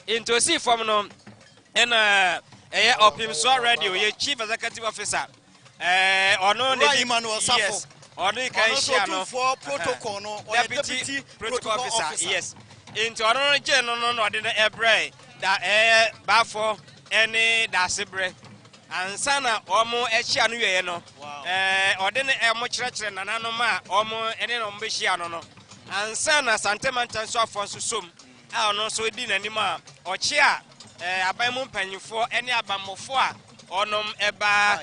into see from no and Opimso Radio, your chief executive officer. Or no, yes, or the can for protocol, no, deputy protocol officer, yes. Into another general, no, didn't ebre that bafo any dasebre. And sana omo echianu no odene much richer na nanoma omo ene no mbehia no and sana Asantehene so afonso som a no so di nanima ochi a aban mu mpanyifo ene abamofo a onom eba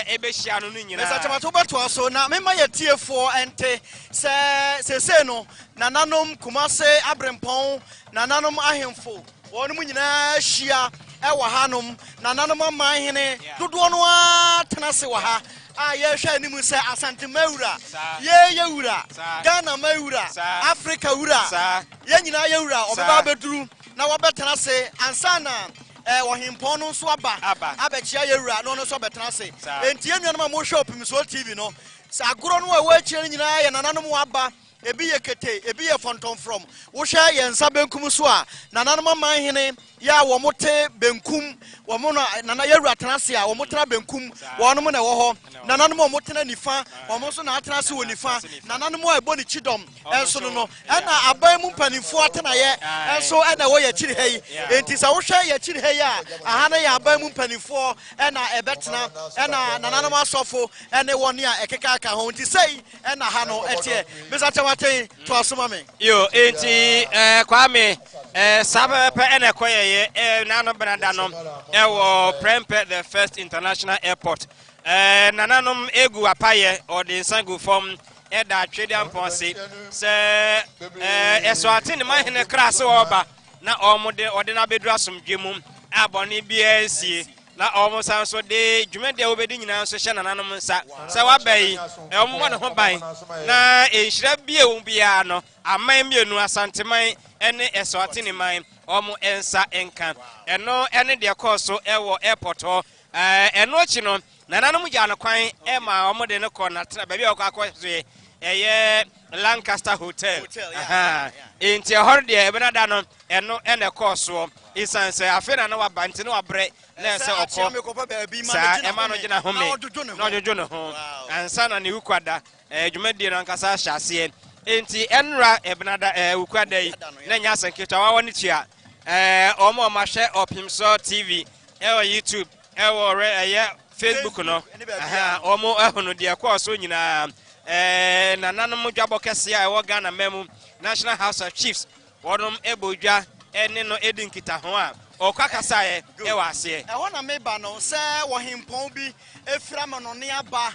ebehia no nyina Mr. Chamato beto so na mema ye tiefo ente se no nananom kumase abrempon nananom ahemfo wonu nyina hia ewa hanum nananom amanhene dodo no atenase wa ha a ye hwa animu se Asante mawura ye wura Ghana mawura Africa wura ye nyina ye wura obeba beduru na wobetenase ansana ohimpo no so aba abechia ye wura no so betenase enti enuanum mo hwe Opimso TV no sa agoro no wa achire nyina ye nananom aba ebi ye kete ebi ye fonton from wo hwe ye nsa benkum so a nananom amanhene ya wo mote benkum wo mo na ye wura tenase a wo motena benkum wonom na wo ho nananom wo motena nifa wo mo so na atenase wo nifa nananom wo ebo ni chidom enso no na aban mu mpanifo atena ye enso na wo ye chiri hei enti sa wo hwe ye chiri hei a aha na ya aban mu mpanifo na ebetena na nananom asofo ene wo ne a ekeka aka ho enti sei na ha no etie Mr. Chamaten to asoma me yo enti kwame sabe pe ene koye nano benadano ewo Prempeh the first international airport nananom egu apaye or the sangu from eda trading ponse se Eswatini mahene krase oba na omode odena bedu asomdwemu abone biasie na omosan so de dwumede obedi nyina so hye nananom nsa se wabai omo ne ho ban na enhira bie wo bia no aman mienu Asantehene ene Eswatini man omo ensa enka eno ene de koso ewo airport ho eno chi no nananom ja no kwan ma omo de ne ko na tena ba bia akwaso eye Lancaster Hotel enti hor de ebenada no eno ene koso isanse afena na wabante na wabre na se okọ sa ema no gina home no jojo no ho ansa na ne ukwada dwumadi no nkasa hyase enti enra ebenada ukwada yi na nya sanketa wa woni tua omo mahwe Opimso TV YouTube Facebook no omo ahono de akọ nyina nananom dwabo kese a ewo Ghana memu National House of Chiefs wodom ebodwa ene no edinkita ho a okakasa ewa ase na meba no se wo himpon bi efira no ne aba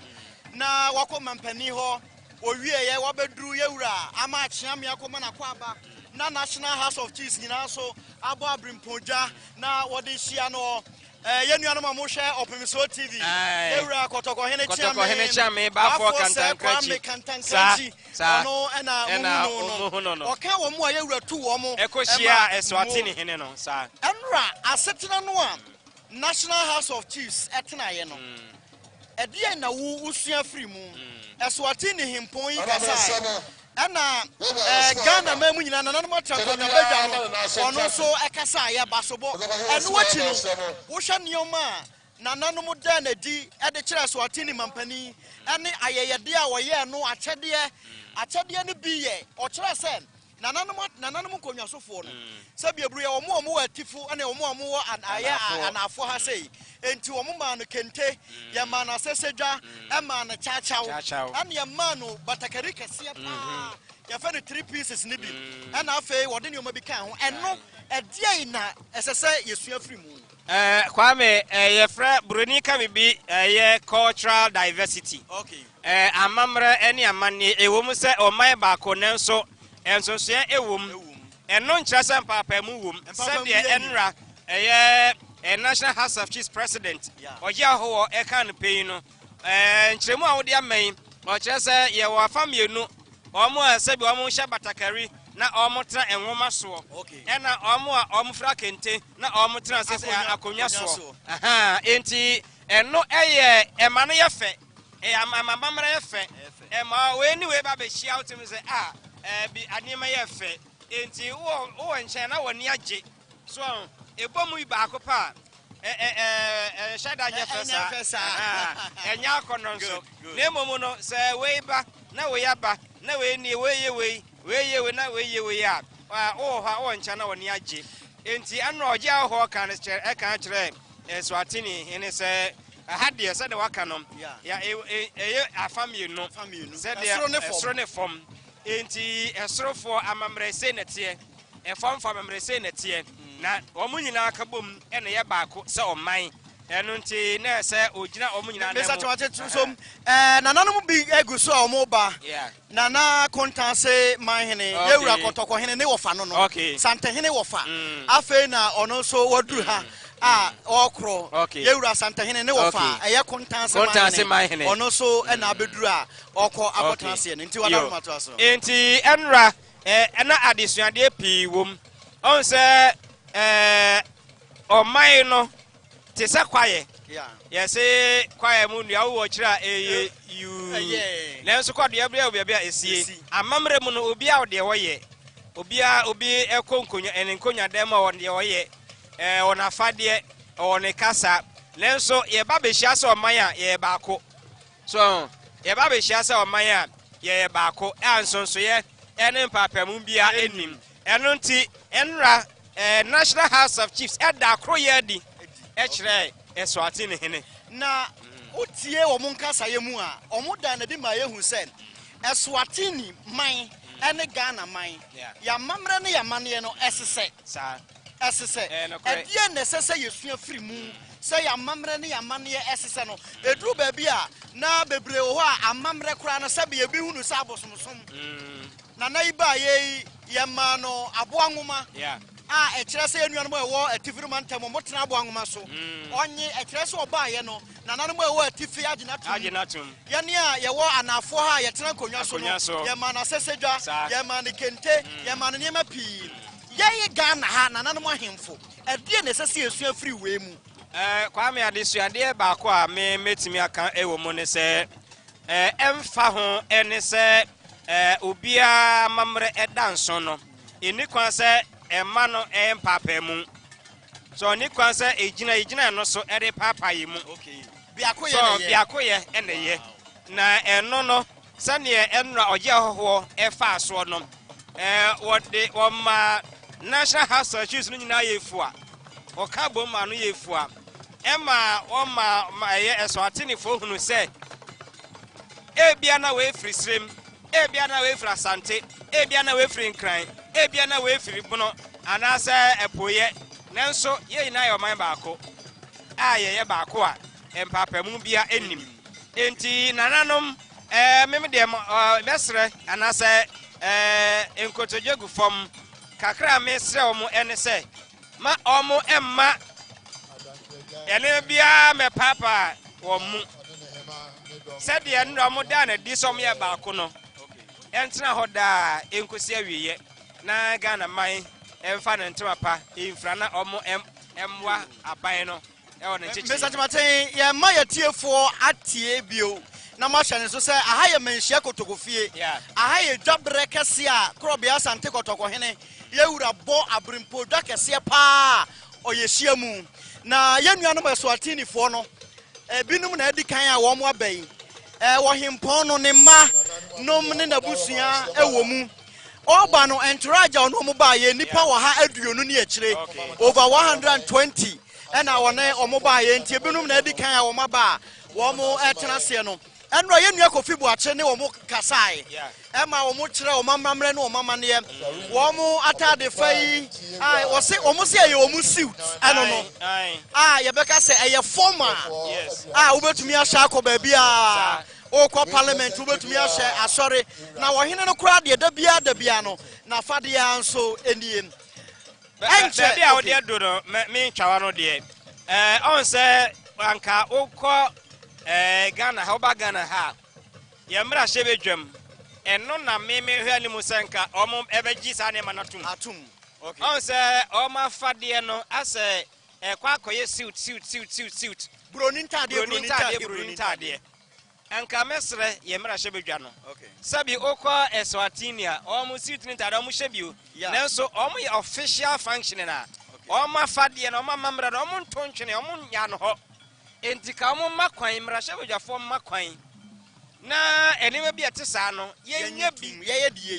na wakoma mpani ho owie ye wobeduru yewura ama achia me akoma na kwa aba na National House of Chiefs nyina so abo abrimpoja na wode hia no yenuanum amohwe Opimso TV yewura kotoko hene chiame ba for kantankrachi ono ena no oka wo mo yewura tu wo mo ekohia Eswatini hene no sa enra asetena no a National House of Chiefs etena ye no edie na wu usua free mu Eswatini himpon yi kasa ana Ghana memu nyina nananom atrakwa na bedwa no ono so ekasa ya basobo enu wachi no wo hwa nioma nananom da na di ede kire Eswatini mampani ene ayeyede a wo ye no achede ne bi ye o kire se nananom konwasofo no se biebru ye omo wa tifu ene omo wo aya anafo ha sei enti omo ma no kente ye ma na sesedwa e ma na chachaw ane ye ma no batakari kese pa ye fa no 3 pieces ni bi ena afei wode ne omo bi kan ho eno edie na esese yesua free mu kwame ye fra broni ka bibi ye cultural diversity amamra ene amane ewom se oman ba ko nenso enso so ewom eno nkyerese papa mu wom se de enra National House of Chiefs president oje ho e kan pei no nkyeremu a wode aman o kyerese ye wo afamienu omo asabi omo hye batakari na omo tra enwoma so ena omo fra kente na omo tra sese akonya so enti eno emano ye fe amamamra ye fe ema we ni we ba be hia utim se bi anima ye fe enti wo nchen na woni age so ebomu baako pa shada nyefesa enya kononso nemomu no se weiba na weyaba na we ni weye na weye ya o ha o ncha na woni age enti anro oje ho kan kire Eswatini ene se hadie se de waka no ya afamie no se de esro ne fom enti esrofo amamre se netie efomfo amamre se netie na omunyina akabom ene ye baako se oman eno nti na se ogina omunyina na mo nananom bi eguso omoba nana kontanse manhene yewura kotoko hene ne wofa no no Asantehene wofa afe na ono so waduru ha okro yewura Asantehene ne wofa eye kontanse manhene ono so na abeduru a okọ abotanse ne nti wala mato aso enti enra ena adesuade pii wom on se oman no tesa kwaye yese kwaye mu nua wo kira yu lenso kwado ya bia esie amamre mu no obi a de woye obi ekonkonya enenkonya dem a wonde woye ona fade one kasa lenso ye ba be hia se oman a ye baako so ye ba be hia se oman a ye baako ansonso ye ene mpapamu bia enim eno nti enra National House of Chiefs eda akroye di echre Eswatini hene na utie wo munkasa ye mu a omuda na di ma yehu sen Eswatini man ene Ghana man ya mamre ne ya mane no esese edie ne sese yesua firi mu se ya mamre ne ya mane esese no edru ba bi a na bebre wo a amamre kura no sabe ye bi hunu sa abosomsom na na iba ye ma no aboanwoma ekire se enuanom ewo atifiri mantem mo tena aboanwoma so onye ekire se oba ye no nananom ewo atifi aginatum ye ne a ye wo anafo ha ye tena konwa so no ye ma na sesedwa ye ma ne kente ye ma ne niema pii ye Ghana ha nananom ahemfo edie ne sese esua firi we mu kwa me adesuade baako a me metimi aka ewo mu ne se emfa ho ene se obia mamre edanso no eni kwa se emma no empapa mu so ni kwa se ejina no so ere papa yi mu biako ye ene ye na eno no sane enra oje hoho efa aso no wode woma National House of Chiefs no nyina yefu a oka bomma no yefu a ema woma ye Eswatini fo hunu se ebia na we free stream ebia na we free Asante ebia na we free Nkran ebia na we free Bono anase epoye nanso ye ina yo man baako ye baako a empapa mu bia enim enti nananom meme de mesre anase enkotojogu fom kakra mesre omo ene se ma omo emma ene bia me papa wo mu said the end of modern disom ye baako no entina hoda enkosi awiye na Ghana man emfa ne ntwapa infra na omo emwa aban no e wona chichi Mr. Timaten ye ma ye tiefo atie bio na ma hye ne so se aha ye menhia kotokofie aha ye dwabre kese a krobia Asante kotoko hene ye wura bo abrimpo dwa kese pa oyehia mu na ye nuanom Eswatini fo no binum na edi kan a wo mo abai wo hempon no ne ma nom ne nabusua ewo mu oba no entourage ono mo ba ye nipa wo ha aduonu ne akire over 120 ena wone omo ba ye ntie binum na edi kan a wo ma ba wo mo etena se no enro ye nua kofi buache ne wo mo kasai ema wo mo kire wo mamamre ne wo mamane wo mo atade fai wo se wo mo se ye wo mo suit eno no ye beka se eye former wo betumi ahya akoba bia o ko parliament wo betumi ahye asori na wo hene no kura de da bia no na fade ya nso eniem enche bia wo de do no me ntwawa no de on se anka ukọ Ghana ha oba Ghana ha ye mra hye bedwam eno na me hwe ni musenka omo ebeji sa ne manatum okay on se o ma fade no ase kwa akoye suit broni ntade anka mesre ye mra hye bedwa no okay sabi okọ Eswatini a omo suit ntade omo hye bio nanso omo ye official function na Oma fadie na oma mamra na omo ntontwene omo nya no ho. Enti ka omo makwan mrahye bojafo makwan. Na enema bi atesa no yenya bi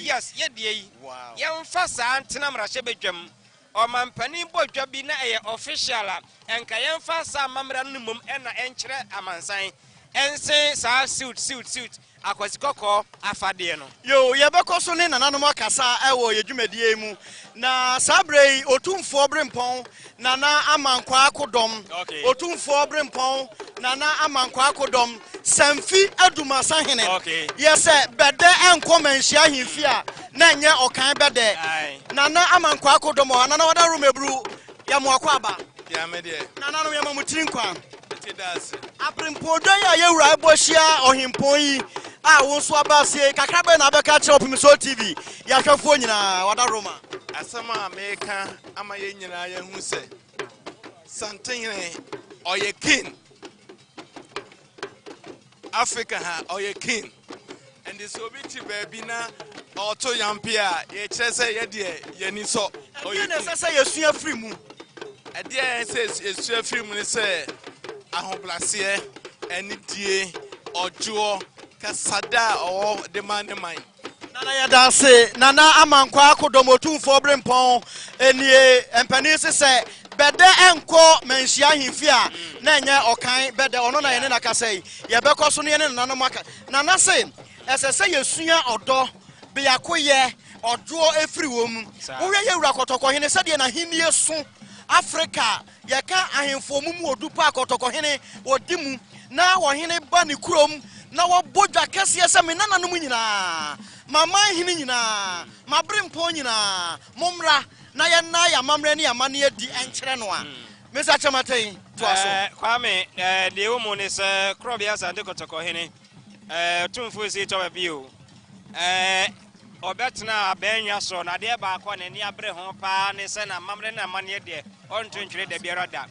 yes yedie yi. Yemfa sa ntena mrahye bedwam. Omampani bodwa bi na eye official a enka yemfa sa mamra no mum ena enkyere amansan. Ense sa suit akwasikoko afade no yo yebeko so ne nananom akasa ewo yedwumadie mu na sabrei otumfo brempon nana amankwa akodom otumfo brempon nana amankwa akodom samfi aduma sahene yese bede enko manhia himfi a na nye okan bede nana amankwa akodom o nana wada rumebru ya mo akwaba ya mede nana no yamamutiri nkwa Aprimpodo ya yewura ebohia ohimpon yi a wonso abasie kakrabe na abeka kire opimiso TV ya hwefo nyina wada Roma asama America ama ye nyina ya hu se Asantehene oye king Africa ha oye king and this obiti baby na auto yampia ye kire se ye de ye ni so oye na se yesua free mu e de se yesua free mu ni se ahoblase enidie ojo kasada o de man nana ya dase nana amankwa akodom otumfo brempon enie empani se bede enko manhia himfi a na enye okan bede ono na ye ne nakasai ye beko so ne ne nana maka nana se esese yesua odo be yakoye ojo efiri wom wo ye wura kotoko hene se de na hinie so Africa yeka ahemfo mu odupa akotokohene odimu na wohene ba ne kurom na wobodwa kese se me nana no nyina mama hene nyina mabrempo nyina momra na ye na ya mamre ne ya mane adi enkyere no a mesa chamatai to aso kwame de wo mu ne se krobia sande kotokohene tumfo si to ba bio obetna abenwa so na de ba akọ na ni abre ho pa ne se na mamre na mane de ontwentwere de biara da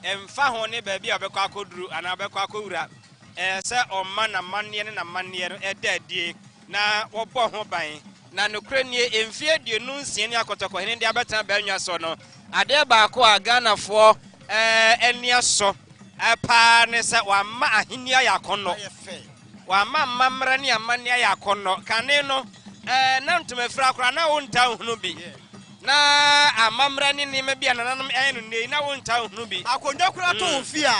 emfa ho ne ba bi obekọ akoduru ana obekọ akowura se omma na mane ne na mane no edadie na wobọ ho ban na nokre nie emfi aduonu nsie ne akotoko hene de abetna benwa so no ade ba akọ agana fo enia so pa ne se wa ma ahenia yakono wa ma mamre ne amane yakono kane no na ntumefra akora na wonta hunu bi na amamra ni me bia nananum enu nei na wonta hunu bi akondwa kura to ofia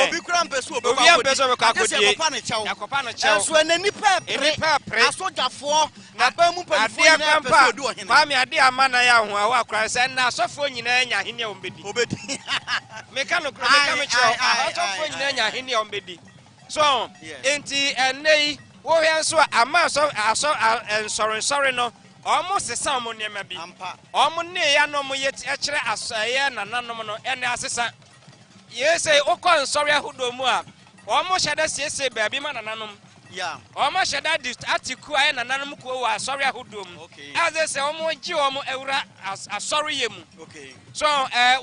obi kura mpesu obi ampesu be akodi yakopa no chew enso enani pepre asojafo na bamu mpanyifo nyina mpesu odi ohene kwa me ade amana ya ho awa akora se na asofo nyina nya hene ombedi meka no kura meka me chew asofo nyina nya hene ombedi so enti enei wo hwe nso ama sorry no almost sesa mo nema bi omo ne ya no mo ye ekire asaye nananom no ene asesa ye say okon sorry ahodo mu a omo hyeda siese baabi ma nananom omo hyeda atiku aye nananom ko wa sorry ahodo mu as they say omo gi omo ewura asori yemu so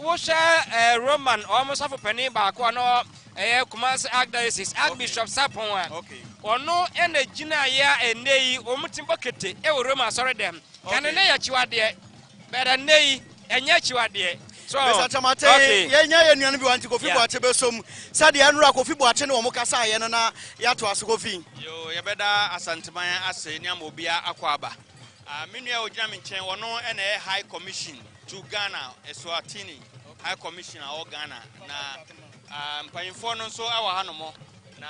wo hye Roman omo safo pani ba ko no Kumasi Archdiocese Archbishop Sapon ono ene gina ya enei omutimbo kete e Roma sorry dem kanene ya chiwade beda nei enye chiwade so Mr. Chamate yenya yenuanu bi wanti Kofi Boache besom sade anura Kofi Boache ne wo mukasa ye no na yato aso Kofi yo ye beda asanteman ase ni amobia akwaba menua ogina me nchen wono ene high commission to Ghana Eswatini high commissioner of Ghana na mpanyimfo no so awa hanomo na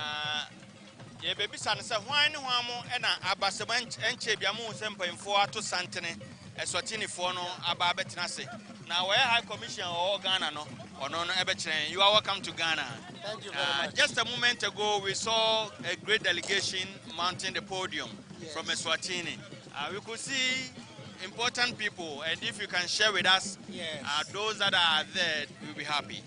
ye bebisa ne se hwan ne hwan mo na abaseba enche bia mo se mpanyimfo ato santene Eswatini fo no aba betina se na we high commission of Ghana no ono no ebekire you are welcome to Ghana. Thank you very much. Just a moment ago we saw a great delegation mounting the podium from Eswatini. We could see important people, and if you can share with us those that are there, we'll be happy.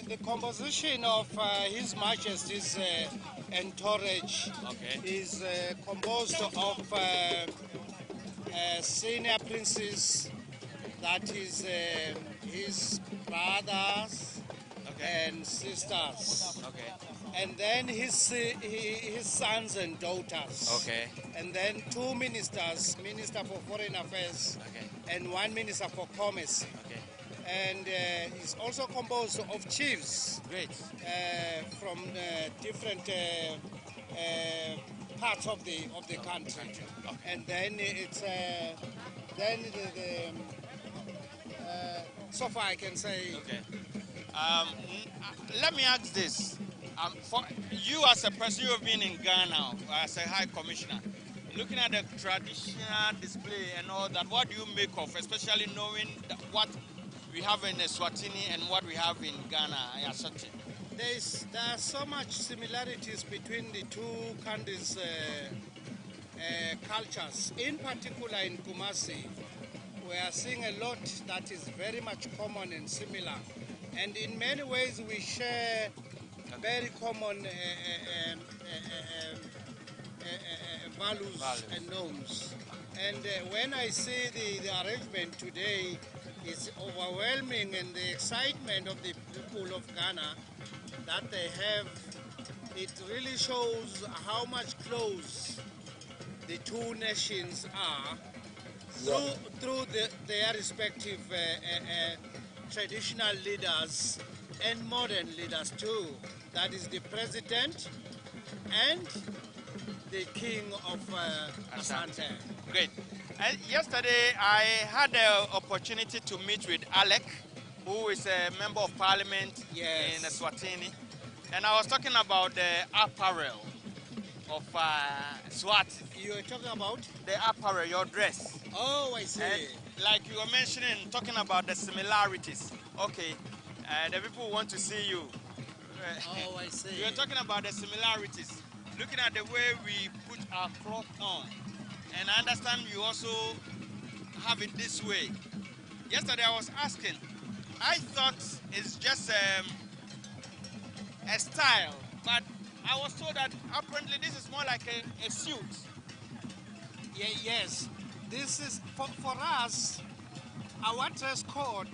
The composition of His Majesty's entourage is composed of senior princes, that is his brothers and sisters. and then his sons and daughters. Okay. And then 2 ministers, Minister for Foreign Affairs, Okay. and 1 Minister for Commerce. Okay. And it's also composed of chiefs Great. from different parts of the country. Okay. And then it's then so far I can say. Okay. Let me ask this. For you as a person who have been in Ghana as a High Commissioner, looking at the traditional display and all that, what do you make of, especially knowing what we have in Eswatini and what we have in Ghana, Ashanti? There are so much similarities between the two countries' cultures. In particular in Kumasi, we are seeing a lot that is very much common and similar. And in many ways we share very common values and norms. And when I see the arrangement today, it's overwhelming, and the excitement of the people of Ghana that they have, it really shows how much close the two nations are through their respective traditional leaders and modern leaders too. That is the president and the king of Asante. Great. Yesterday I had the opportunity to meet with Alec, who is a member of parliament in Eswatini, and I was talking about the apparel of Swati. You were talking about? The apparel, your dress. Oh, I see. And like you were mentioning, talking about the similarities. Okay, the people want to see you. Oh, I see. You were talking about the similarities, looking at the way we put our cloth on. And I understand you also have it this way. Yesterday I was asking, I thought it's just a style, but I was told that apparently this is more like a suit. Yes, this is, for us, our dress code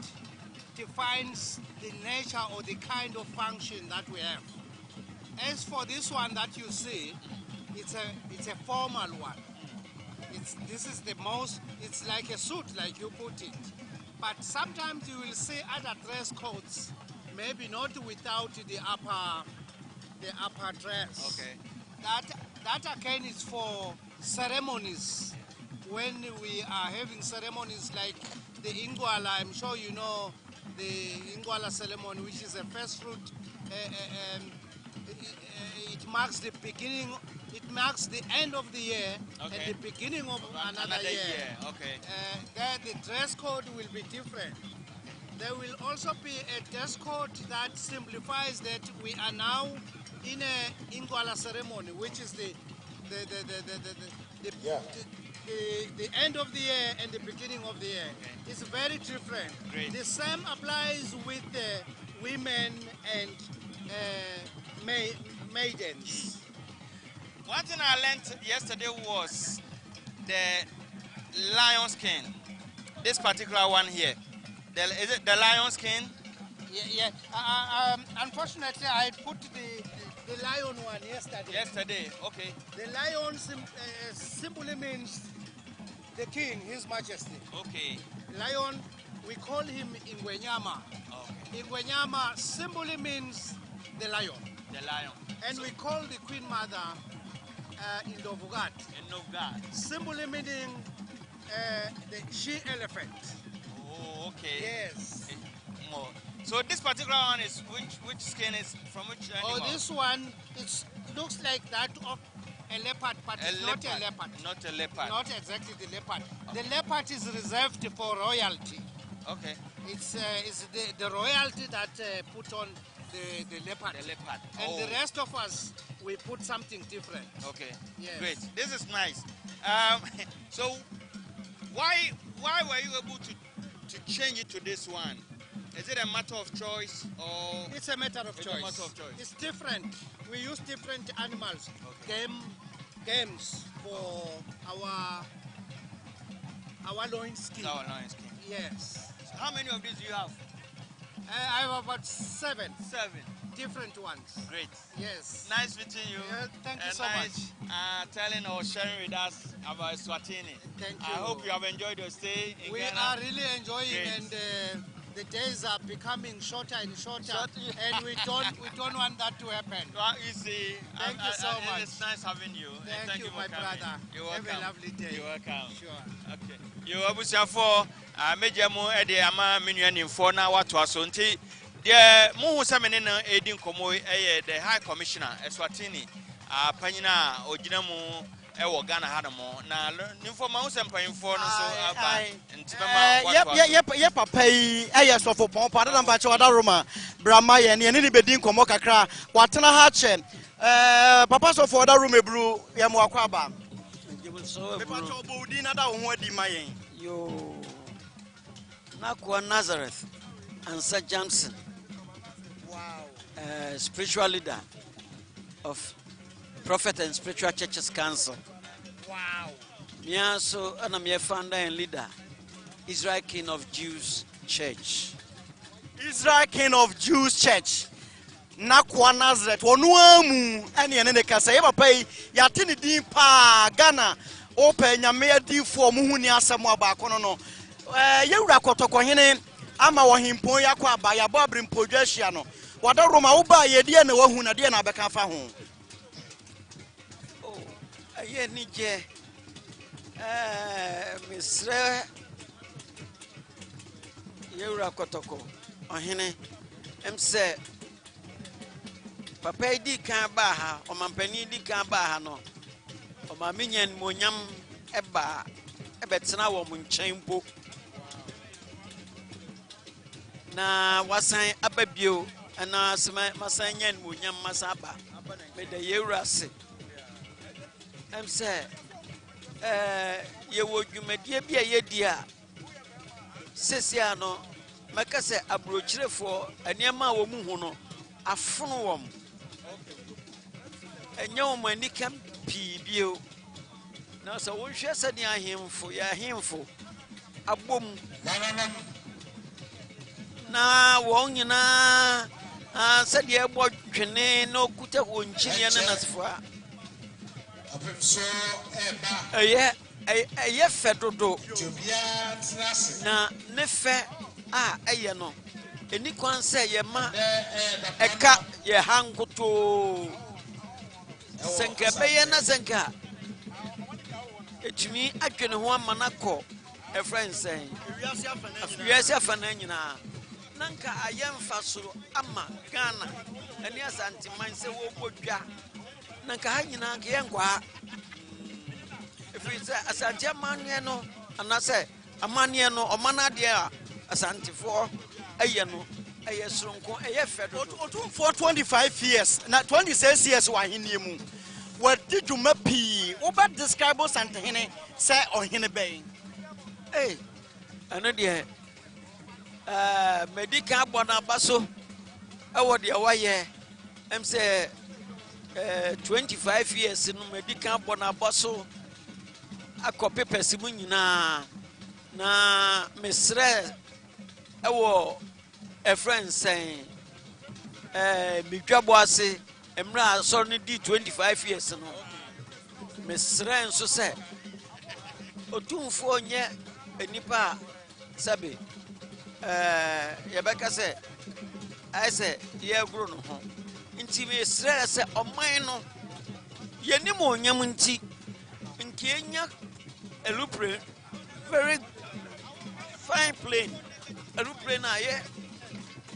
defines the nature or the kind of function that we have. As for this one that you see, it's a formal one. This is the most, it's like a suit, like you put it. But sometimes you will see other dress codes, maybe not without the upper dress. Okay. That again is for ceremonies. When we are having ceremonies like the Ingwala, I'm sure you know the Ingwala ceremony, which is a first fruit. It marks the beginning. It marks the end of the year and the beginning of another year. Okay. There the dress code will be different. There will also be a dress code that simplifies that we are now in a Ingwala ceremony, which is the end of the year and the beginning of the year. Okay. It's very different. Great. The same applies with the women and maidens. One thing I learned yesterday was the lion skin. This particular one here. Is it the lion skin? Yeah. Unfortunately, I put the lion one yesterday. Yesterday, okay. The lion simply means the king, His Majesty. Okay. Lion, we call him Ingwenyama. Okay. Ingwenyama simply means the lion. The lion. And we call the Queen Mother Indovugat. Indovugat. Simply meaning the she-elephant. Oh, okay. Yes. Okay. More. So this particular one is which skin is from which animal? Oh, this one, it looks like that of a leopard, but it's not a leopard. Not a leopard. Not exactly the leopard. The leopard is reserved for royalty. Okay. It's the royalty that put on the leopard. The leopard. And the rest of us, we put something different. Okay. Yes. Great. This is nice. So why were you able to change it to this one? Is it a matter of choice or? It's a matter of choice. A matter of choice. It's different. We use different animals. Okay. Games for our loin skin. Our lion skin. Yes. So how many of these do you have? I have about 7. 7. different ones. Great. Yes. Nice meeting you. Thank you so nice, telling or sharing with us about Eswatini. Thank you. I hope you have enjoyed your stay in We Ghana. are really enjoying, Great. and the days are becoming shorter and shorter, and we don't want that to happen. Well, easy. Thank you so much. It's nice having you. Thank you, my brother. You're welcome. Have a lovely day. You're welcome. Sure. Okay. You are for major mo ede ama minuan info na watu asonti. The mu samene na edin komo the High Commissioner Eswatini panyina ogina mu ewo Ghana hadamo na info ma usempa info no so aba ntibema ye papa yi sofo pon pa da mba che wada Roma brama ye ne ni bedin komo kakra watena ha che papa sofo wada Roma ebru ye mo akwa ba me pa che obodi na da wo ho adi ma yen yo Nakwa Nazareth and Sir Johnson. Wow. Spiritual leader of Prophet and Spiritual Churches Council. Wow. Me also and I'm a founder and leader, Israel King of Jews Church. Israel King of Jews Church. Nakwa Nazareth. Wonu amu ene ene ne kasa ye papa yi ya tini din pa Ghana open nyame adi fo mu hu ni asem abako no no. Ye wura kotoko hene ama wo himpon yakwa aba ya bo abrimpodwa hia no. Wada Roma wo ba ye de na wahu na de na abeka fa ho. Oh, aye ni je Misre ye wura kotoko ohene say papa di kan ba ha o mampani di kan ba ha no o ma menyan monyam eba ebetena wo mu nchen mpo na wasan ababio ana masan nyan monyam masaba me da yewura se say ye wo dwumadie bia ye di a sesia no meka se abrochirefo aniama wo mu hu no afono wom enye wo mani kam pibio na so wo hwe se ne ahemfo ya ahemfo abom na wo nyina se de ebo twene no kuta ho nchine na nasfa apemso eba eye fedodo na ne fe eye no eni kwan se ye ma eka ye hangoto senka beye na senka etumi adwene ho amanako e friend say wiase afana nyina nanka ayemfa soro ama Ghana eni Asantehene se wo bodwa nanka ha nyina ke yenkwa if say Asantehene no anase amane no omanade a Asantefo eye no eye soronko eye fedo for 25 years na 26 years wa henie mu what did you mapi oba describe Asantehene say ohene ben ano de medical bona baso ewo de waye say 25 years no medical bona baso akope pesimu nyina na mesre ewo a friend saying midwabo ase emra so ne di 25 years no mesre nso se otumfo nye enipa sabe yebeka se I say ye gro no ho nti mesre se oman no yenim onyam nti nkenya elupre very fine plane aeroplane aye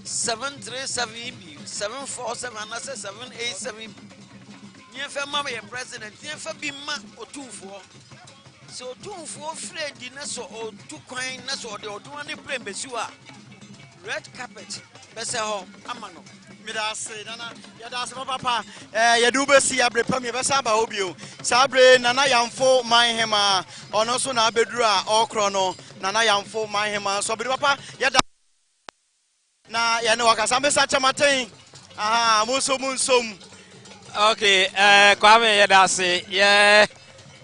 737B 747 and 787 nefa mama ye president nefa bi ma otumfo so otumfo fredi na so otu kwan na so de otu ane plane besiwa red carpet bese ho amano midase nana yadase papa yadu besi abre pam ye besa ba obio sabre nana yamfo manhema ono so na abeduru a okro no nana yamfo manhema so bere papa yada na ya ne wakasa mbesa chamaten munsom okay kwame yadase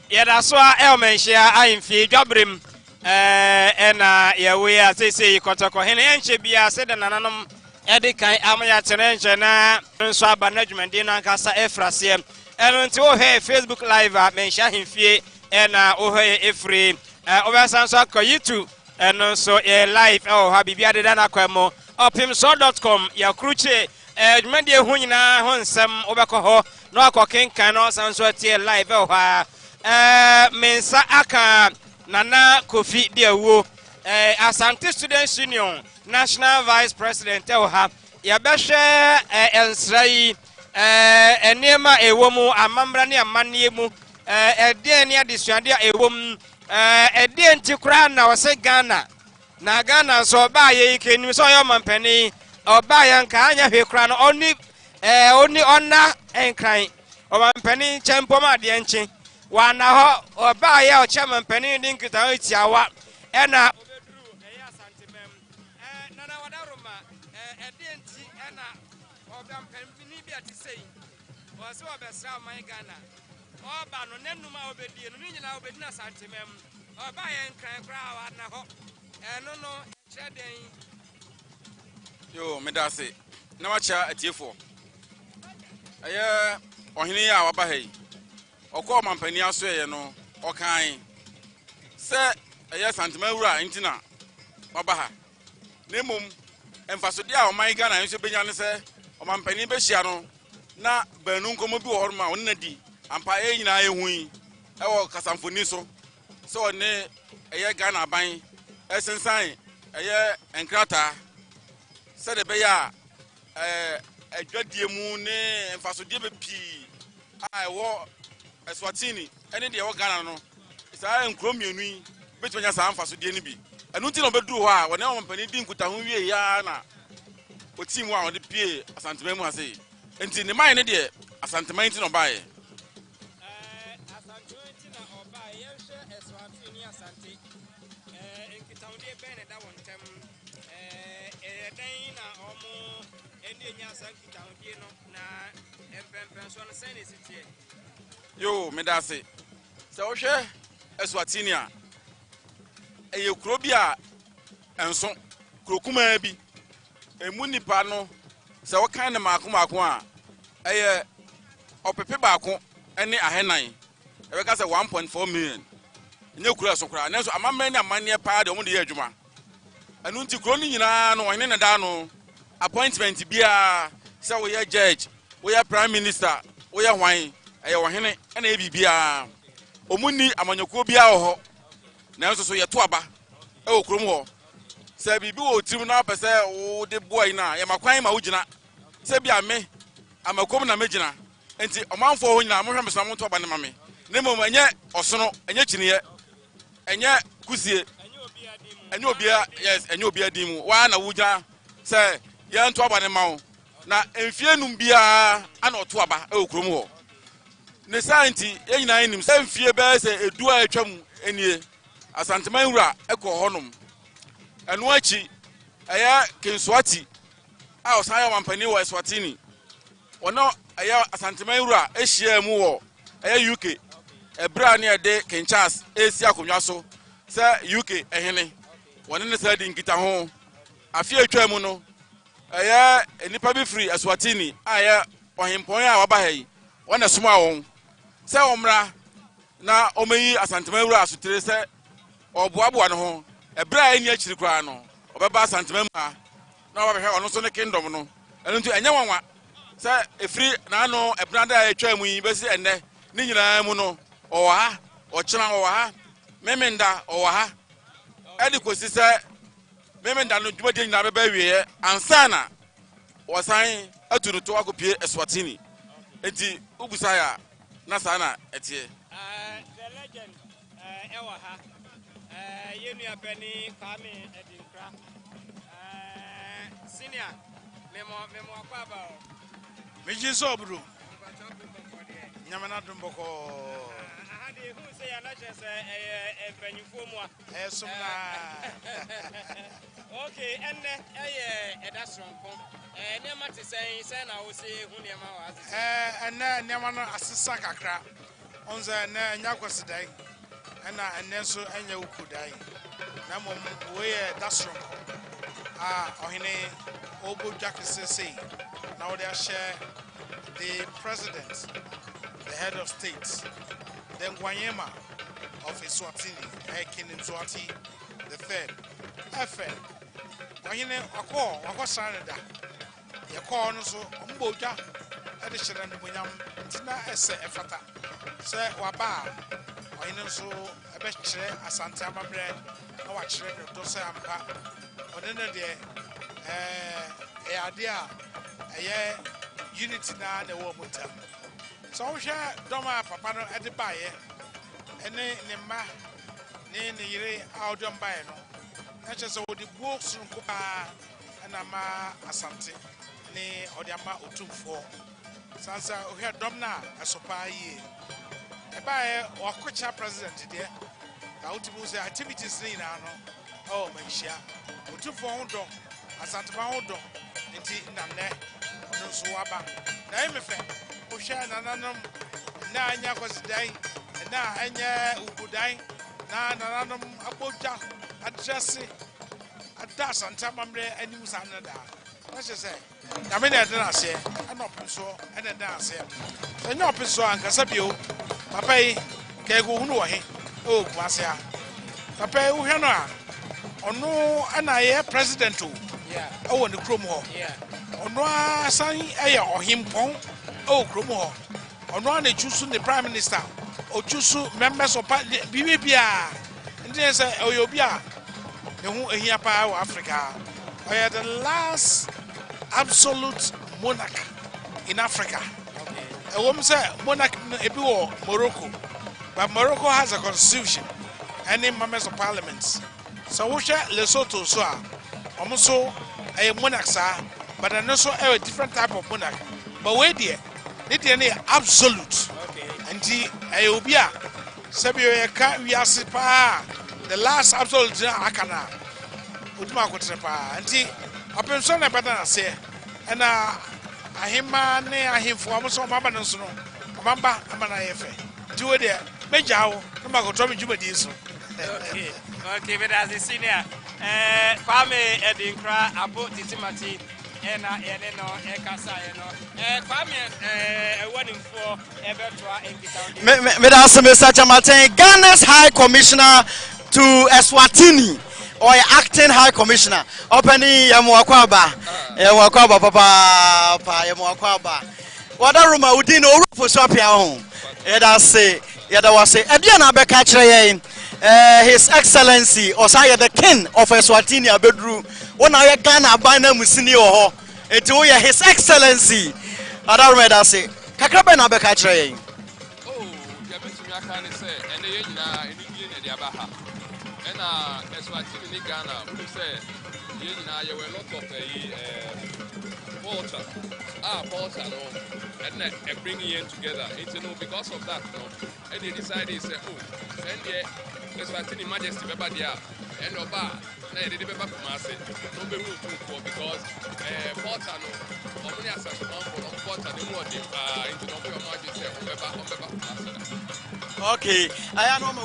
yadaso a elmenhia ahemfie dwabrem ena yewe a sese kotoko hene enche bia se de nananom edikan amaya chenenche na nso aba na dwumadi na nkasa efrase eno nti wo he Facebook live a mensha hemfie na wo he efri obasan so akọ YouTube eno so live ha bibia de na kwamo opimso.com ya kruche dwumadi ehu nyina ho nsem obekọ ho no akokenkan no san so tie live ha mensa aka nana Kofi Diawo Asante Students Union National Vice President ha ya behwe ensrai enema ewomu amambra ne amanne mu ede ne adesuade ewom ede ntikura na wose Ghana na Ghana so ba ye ikenim so yo mampani oba ya nka anya hwekura no oni onna enkran o mampani chempoma de enchi wana ho oba ya o chemampani din kita o tiawa ena obedru Asante mem nana wadaruma ede nti ena obampani bi atisei o se obesra man Ghana oba no nenuma obedie no nyina obedina Asante mem oba ya nkran kra wana ho eno no cheden yo medase na wacha atiefo ohini ya waba hei okọ mampani aso ye no okan se Asante mawura ntina waba ha nemum emfasode a oman Ghana nso benya ne se omampani be hia no na banu nkomo bi wo horma won na di ampa nyina ehui ewo kasamfoni so se one Ghana ban esensan enkrata se de be ya adwadie mu ne emfasode be pi a ewo Eswatini ene de ewo Ghana no isa enkro mienu betwanya sa emfasode ni bi enu ti no bedu ho a wona omampani di nkuta ho wie ya na oti mu a wode pie Asante mu ase enti ne man ne de Asante man ti no bae Asante ti na obae yenhwe Eswatini Asante enkitawde be ne da wontem dan na omo ende nya sankitawde no na empempen so no sene sitie yo medase se wo hwe Eswatini a kuro bi a enso kuro kuma bi emu nipa no se wo kan ne maako a opepe baako ene ahenan ebeka se 1.4 million nye kuro eso kura nenso amamman ne amanne pa de omo de ye adwuma enu nti kuro ni nyina no ohene ne da no appointment bia se wo ye judge wo ye prime minister wo ye hwan ohene ena e bibia omuni amanyoko bia ho nanso so ye to aba okrom ho se bibi wo tirim na pese wo de boy na ye makwan ma wo gina se bia me amakom na megina enti omanfo ho nyina mo hwe mesam to aba ne mame ne mom enye osono enye kiniye enye kusie enye obia yes enye obia dimu wa na wo gina se ye nto aba ne mawo na emfie num bia ana oto aba okrom ho ne santi enyina enim se emfie be se edu a atwam enie Asante mawura ekọ honum enu achi Kinswati a osan mampani wo Eswatini ono Asante mawura ehia mu wo UK ebra ne de Kinshas esi akonwa so se UK ehene woni ne sa di nkita ho afi atwam no enipa bi free Eswatini a ohempon a waba hai wona soma won se omra na omeyi Asante mawura asotere se oboaboa no ho ebra eni akiri kra no obeba Asante mawura na obahwe ono so ne kingdom no enu ntu enye wanwa se efri na no ebra da atwa mu yi besi enne ni nyina mu no owo ha ochira owo ha memenda owo ha edi kosi se memenda no dwuma nyina beba wiye ansana wosan atunu to akopie Eswatini enti ubusaya na sana etie the legend ewa ha yenu apeni Kwame Edinkra senior memo akwaba o meji so bro nyamana dumboko aha de hu se ya na chese empanyufo mu a esumna okay enne edasronko ne mate sen na wo se hu ne ma wa asese enne ne ma no asesa kakra onza na nya kwasidai ena enne so anya ukudai na mom we dasronko Ohine Obo Jakisese. Now they share the president, the head of state, then Guanyema of Eswatini, King Mswati III. FN. Ohine Wako Sanada. Yako Noso, Mboja, Edishan and Bunyam, Tina Ese Efata. Say Waba, Ohine so a best Asantehene bread, no watch to say Ampa. On the day, idea, a unity now the war with them. So we share Doma Papa at the buyer, and then Nema, Nen the Yere out on Bayano. That's just all the books from Kupa and Ama Asante, Ne Odiama Utum for Sansa, we had Domna, a sopa ye. A buyer or Kucha president today, the ultimate activities in oh, my share. Utum for Hondo, Asantehene, Inti Namne, no Suaba. Naimefe, Usha Nananum, Nanya was dying, and now Anya Ubudai, Nananum Abuja, and Jesse, and Das and Tamamre, and you Sanada. What's you say? I mean, I didn't say, I'm not so, and then dance here. And not so, and Casabio, Papa, Kaguno, oh, Quasia, Papa, Uhana. Ono ana ye president o o ne krom ho ono asan eye ohimpon o krom ho ono ana chusu the prime minister o chusu members of bibia ndie say oyobia ne hu ehia pa wa Africa we are the last absolute monarch in Africa. A woman say monarch ebi wo Morocco, but Morocco has a constitution and members of parliaments. So we share Lesotho so almost a monarch, but also a different type of monarch. But wait there, it is absolute. And the Ayobia, Sabio we are the last absolute Akana. Utma Kotrepa, and the Apenson Abana say, and Ahima ne Ahim for almost all Mabanos, Mamba, Amana, do it there, Majao, Namagotomi Jubadiso. Okay, but as a senior, Kwame Edinkra, Abu Titimati, and Ekasa, Kwame, warning for Evertua in Mesdames et Messieurs, Martin, Ghana's High Commissioner to Eswatini, or acting High Commissioner, opening Yamuakwaba, Papa, Yamuakwaba. What a room I would know for Sopia home. Eda say, Yada was say, Ediana Becatre. His Excellency Osaya the King of Eswatini Abedru when I Ghana Bana Musini or His Excellency Adarmeda say Kakrabena Bekatre. Oh, Yabitumi say and the Abaha and Eswatini Ghana who say you were a lot of Porter and bringing in together. It's because of that, and they decided say, oh, send the His Majesty Mswati and Oba, they did the Kumasi, no be room for because Porter no, only as a for Porter, the more into the Majesty. Okay, I am on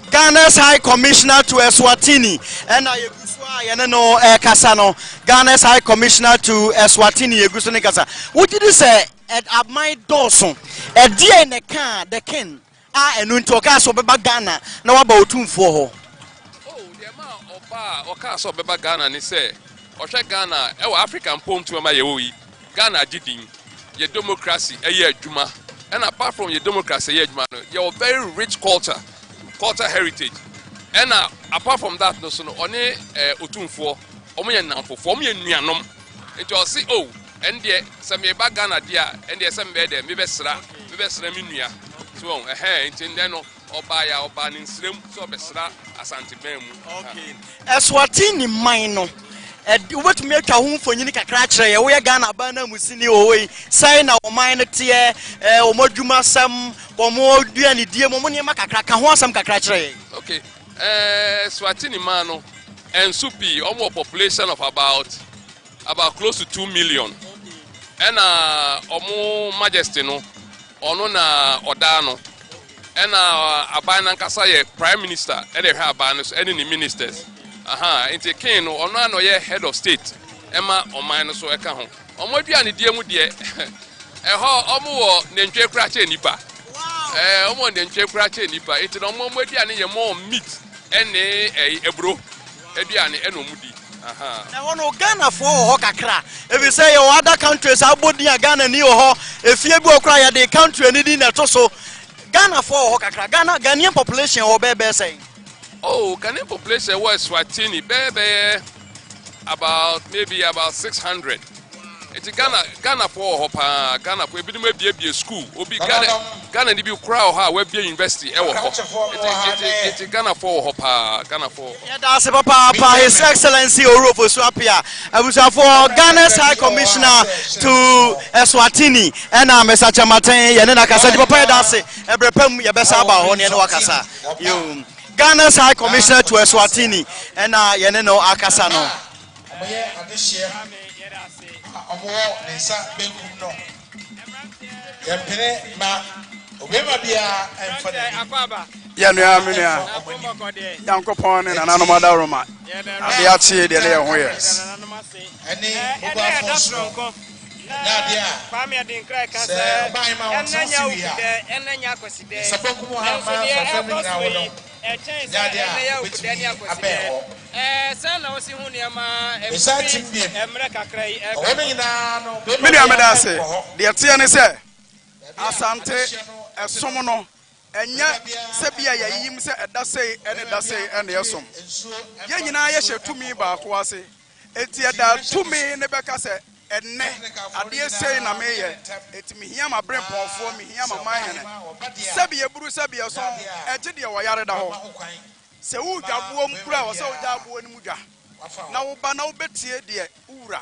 Ghana's High Commissioner to Eswatini, and I know Kasano, Ghana's High Commissioner to Eswatini, Egusoni Kasa. What did you say at my Dawson? A dear in the car, the king. And when to a castle Beba Ghana, no about 2 for her. Oh, the amount of bar or castle Beba Ghana, and he said, or check Ghana, our African poem to my Ghana Jidim, your democracy, a year Juma. And apart from your democracy, your very rich culture heritage. And apart from that, no son, only Utumfo, Omian Nampo, for me and Mianom. It was see, oh, and the Samia Bagana dia, and the Assembly, Mibesra, Minia. So, a hair, and then Obaya or Banning Slim, so Besra, Asantehene. Okay. Eswatini Mino. What make a home for Unica Cratcher? We are Ghana Bana Musini away, sign our minor tear, or Moduma some, or more dearly dear Momonia Macacraca, or some Cacratcher. Okay. Eswatini Mano and Supi, almost population of about close to 2 million. And Omo Majesty no, Onona Odano, and Abana Kasaye, Prime Minister, and they have banners, and any ministers. Into King or no head of state. Emma or mine so eka ho. Omoduane die mu de omo nentwe krache nipa. Omo nentwe krache nipa. Enti no omo aduane ye more meat ene ebro. Aduane eno mudi. Na wono Ghana for ho kakra. If you say your other countries abodi Ghana ni ho, efie bi okra ya the country ni di na to so. Ghana for ho kakra. Ghanaian population ho be say. Oh, Ghanaian population was Eswatini, maybe about 600. It's Ghana for Hopa, Ghana for a school. Obi Ghana ni bi crowd ha we be university e wo. It's Ghana for Hopa, Ghana for. Yeah, that's Papa His Excellency Orofo Swapia. I was for Ghana's High Commissioner to Eswatini and Mr. Chamaten Yanena Kasa Papa dance ebrepem ye besa ba ho ne wakasa. You Ghana's High Commissioner to Eswatini and Yaneno Akasa no. Asante esomono enya sebia yayim se edase ene dase ene yesom ye nyina ye hye ba ko ase enti eda tumi ne beka se enne ade sei na meye eti mihia ma bremponfo mihia ma manhene sebia buru sebia so eje de wo yare da ho se wu dwabuo mkura wo se wo dwabuo ni mudwa na wo ba na wo betie de ura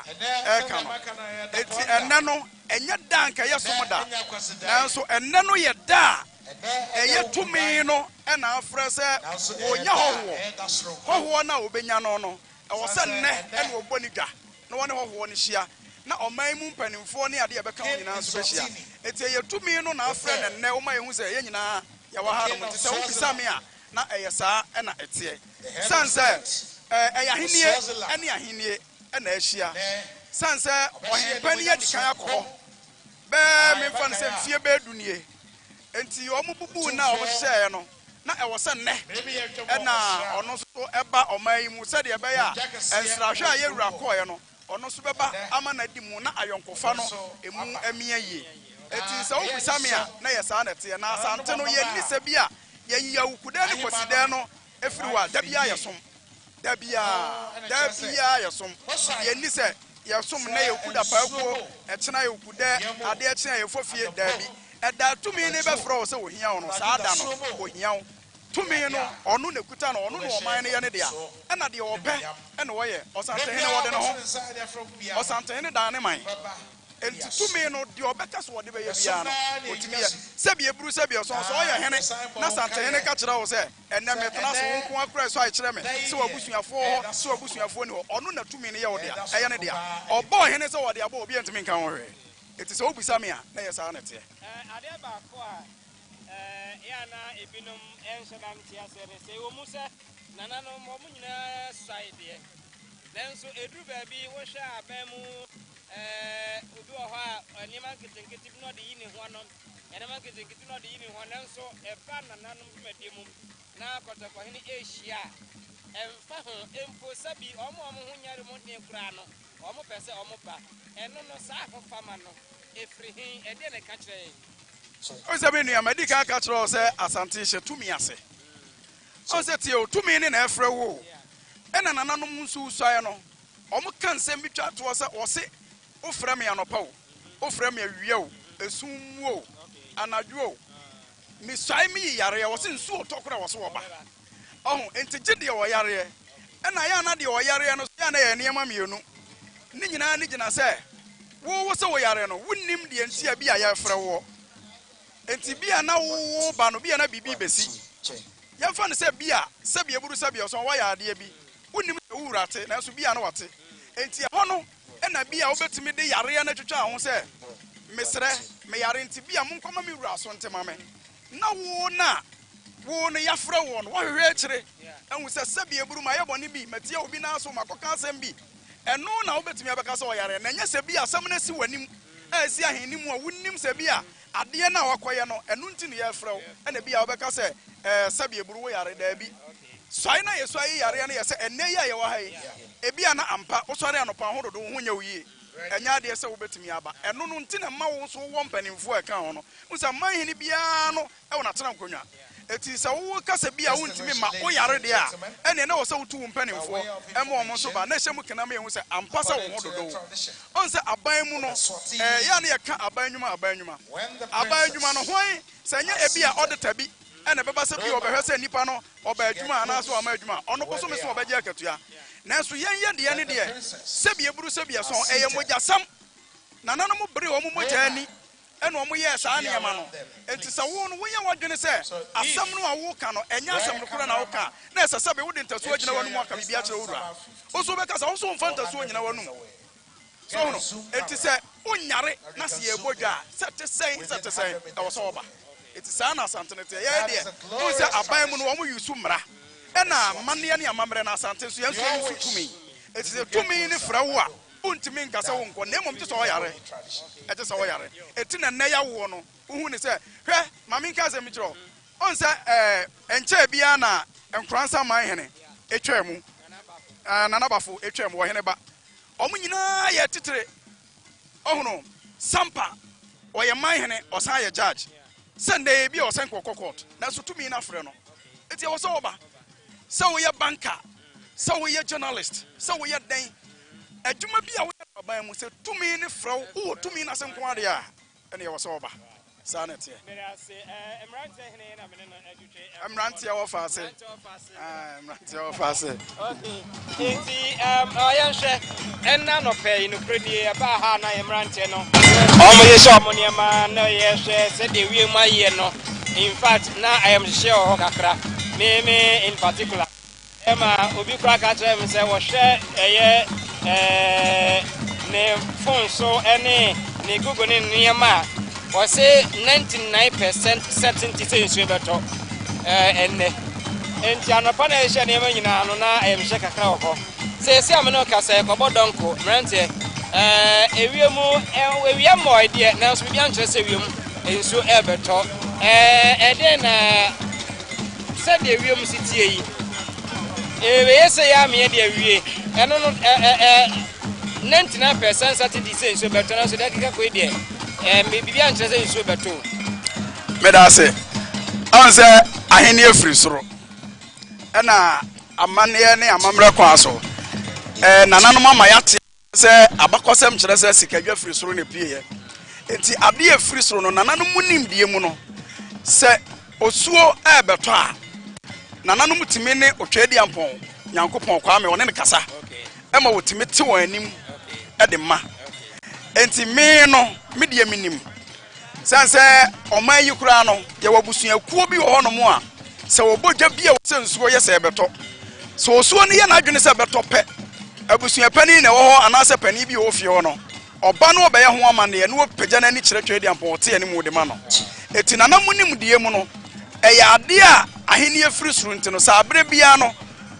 eka no eti enne no enye danka yesom da nanso enne no ye da eye tumi no e na afre se onya hoho na obenya no no e wo se nne e na oboni dwa na wone hoho ne hia na oman mu mpanimfo ne ade ebeka wo nyina so behia eti eye tumi no na afre ne nne wo ma yehu se ye nyina ya wa ha no mti se wo bisa me a na eye saa e na etie sanse eya henie ene ahenie e na ahia sanse ohempani ye dikan akọ be me fan se fie be dunie enti omo bubu na o hye no na e wo se nne e na ono so eba oman mu se de ebe ya ensrahwe a ye wura koye no ono so beba ama na di mu na ayonkofa no emu amia ye enti se wo bisame a na ye saa na te na asante no ye ni se bia ye yiya ukude ne koside no efiriwa da bia yesom da bia yesom ye ni se yesom na ye kuda paako e chena ye ukude ade e chena ye fofie da bi e da tumi ne be fro se wo hia ono saa da no wo hia wo tumi no ono ne kuta no ono no oman ne ye ne dia e na de obe e no wo ye Asantehene wo de no ho Asantehene da ne man enti tumi no de obeka so wo de be ye bia no otumi ye se bi eburu se bi so ye hene na Asantehene ka kira wo se enne metena so nko akura so ai kire me se wabusuafo ni ho ono na tumi ne ye wo dia e ye ne dia obo hene se wo de abo obi entimi nka wo hwe enti se obisa me a na ye saa na te ade ba ko a ya na ebinum enshedam tia se wo mu se nanano mo nyina side nanso edu ba bi wo hwa abamu obi wo ha anima ketenketi no de yini ho no anima ketenketi no de yini ho nanso eba nanano medimum na kotakwa hene Asia emfa ho empo sabi omo ho nyare mo ne kura no omo pese omo ba eno no sa ho fama no efrihin ede ne ka kire o se be nua medika ka kire o se asante hye tumi ase o se tie o tumi ne na efre wo ena nananom nso usuaye no omo kan se bitwa to se o se o frɛ me anopa o frɛ me awie o esum wo anadwo o mi sai mi yare wo se nsu otokora wo se wo ba enti gide wo yare ena ya na de wo yare no ya na ye niam mienu ni nyina ni gina se wo se wo yare no wunnim de ntia bi a ya frɛ wo enti bia na wo ba no bia na bibi besi ya fa ne se bia se bia buru se bia so wo ya ade bi wunnim wurate na so bia na wate enti ho no ena bia obetimi de yare na twetwa ho se mesre me yare enti bia monkoma me wura so ntema me na wo na wo ne yafra wo no wo hwehwe akire and we say sabi eburu ma yeboni bi metie obi na so makoka asem bi eno na wo betumi abeka so oyare na nya sabi asem na si wanim asi ahenim a wonnim sabi a ade na wakoye no eno nti ne yafra wo na bi a wobeka say sabi eburu wo yare da bi so ai na yeso ai yare na yese enne ya ye wa hai ebi ana ampa wo sore anopa hododo ho nya wiye enya de se wo betumi aba eno no nti na ma wo so wo mpanimfo aka ho no wo say manhini bia no e wo na tena nkonwa eti sa wo kasa bia wo ntimi ma wo yare de a ene na wo se wo tu mpanimfo e ma wo so ba na hye mu kana ma ye wo say ampa sa wo hododo on say aban mu no ya na ye ka aban nwuma no hwan sanya ebi a odeta bi ene beba se bi obehwe se nipa no oba adwuma ana so ama adwuma ono boso me so obaje akatua nanso yen de ne de se bi eburu se bi so eye mogyasam na nanu mo bere wo mo mogyani ene wo mo ye saa ne ma no enti sa wo no wo ye wodwene se asam no a wo ka no enya asam no kura na wo ka na se se be wo de ntaso agina wanu aka bibia akere wura wo so be ka sa wo so mfa ntaso agina wanu so no enti se onyare na se ye bodwa sete sen e wo so oba eti sa na Asantehene te ye de wo se aban mu no wo mo yusu mra ena manne ne amamre na Asantehene so yenso yusu tumi eti se tumi ne fra wo a untimi nkasa wo nko na mom te so yare ete so yare eti na na ya wo no uhu ne se hwe mami nka se mi kiro on se enche bia na enkransa man hene etwemu nanabafo etwemu wo hene ba omu nyina ye titre ohuno sampa oye man hene osan ye judge Sunday bi o senko court na so tumi na frɛ no eti wo so oba so wo ye banker so wo ye journalist so wo ye den adwuma bi a wo aban mu se tumi ne frɛ wo tumi na senko ade a ene ye wo so oba sa na tie Emrante wo fa se Emrante wo fa se okay eti oyanhwe enna no pay no kredie aba ha na Emrante no omo ye shop mo niema na ye hwe se de wie ma ye no in fact na I am sure ho kakra me in particular ema obi kra ka tell me say wo hwe eye ne phone so ene ne Google ne niema o say 99% certainty say nsu beto enne enti anopa na ehye ne ma nyina no na I am sure kakra ho se am no ka say ko bodonko Emrante ewiem mo idea na so bia nkyere se ewiem enso ebeto eden na se de ewiem sitie yi yese ya me de awie eno no 99% certainty say enso beto na so de keka ko ide me bia nkyere se enso beto me da se on se ahene afiri soro na amane ne amamre kwa so nananom amayate se abakosem kyerɛ sɛ sikadwa firi soro ne pieye enti ade afiri soro no nananom munim die mu no sɛ osuo ɛbeto a nananom timi ne otwadi ampon Nyankopɔn kwa me wone ne kasa ɛma wotimi te wɔn anim ɛde ma enti me no me die minim sanse ɔman yi kura no ye wabusuakuo bi wɔ hɔ no mu a sɛ wɔbɔdwa bi a sɛ nsuo yɛ sɛ ɛbeto so osuo ne yɛ na adwene sɛ beto pɛ abusuya pani na wo ho anase pani bi wo fie ho no oba no obeye ho amane no pagya na ni kyerɛ twɛdi ampɔ te ani mu de ma no eti na namunim die mu no ɛyɛ ade a ahene afiri suru nti no sa abre bia no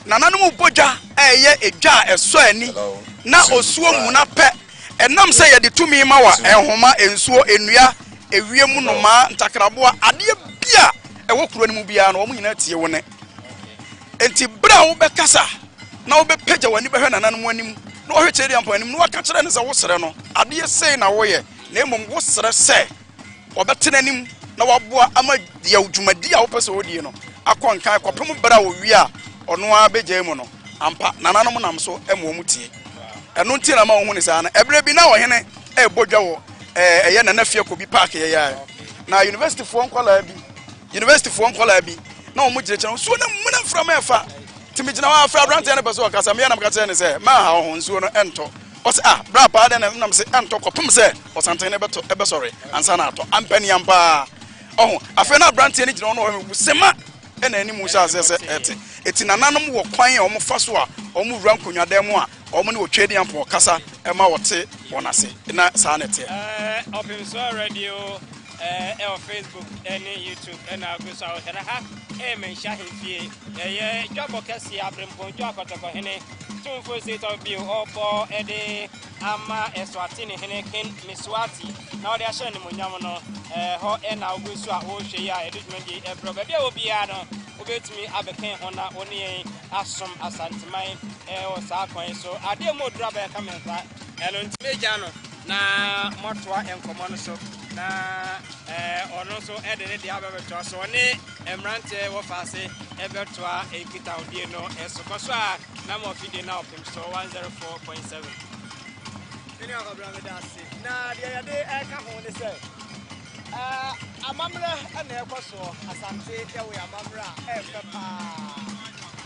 nananom bodwa ɛyɛ edwa ɛsɔ ani na osuo mu na pɛ ɛnam sɛ yɛde tumi ma wa ɛhoma ensuo enua ewiem no ma ntakraboa ade bia ɛwɔ kuro ne mu bia no ɔmo nyina tie wo ne enti bra wo bɛkasa na wo be page wani be hwe nananom anim na wo hwe kyerɛ ampa anim na waka kyerɛ ne sɛ wo sere no ade sei na wo ye na emom wo sere sɛ wo bɛtena anim na waboa ama dia udwumadi a wo pɛ sɛ wo die no akɔnkan kɔpem bra wo wi a ɔno a begye mu no ampa nananom nam so ɛmo mu tie ɛno nti na ma wo hu ne saa na ɛbrɛ bi na wo hene ɛbodwa wo ɛyɛ na nafie ko bi park yɛ ya na university fo nkola bi na wo mu gyere kyerɛ so na muna mframa ɛfa timigina wa afra Emrante ne peso kasa me na mkata ne se ma ha ho nsuo no ento o se bra pa de na nam se ento kopem se Asantehene beto ebesore ansa na ato ampani ampa afa na Emrante ne gina no ho sema na ani mu sha se eti nananom wo kwan a omo fa so a omo wura nkonwadam a omo ne otwedi ampo kasa e ma wote wonase na sa ne te open so radio Facebook any YouTube and I'll go so and I have mention here job okasi abrempo jo akotoko hene tun for state of bill opo ede ama Eswatini King Mswati na ode ahye ni monyam no ho na ogu so a wo hwe ya edwuma di ebro ba bia obi a no obetumi abeken hona oni asom asanteman o sa kwan so ade mo dura ba kamenta eno ntime no na motoa enkomo no so na ono so edene dia bebeto so ne emrante wo fase ebetoa ekita odie no esokoso a na mo fide na opim so 104.7 ni akabra me dase na dia ya de ka ho ne se amamra na ekoso asante ewe amamra efepa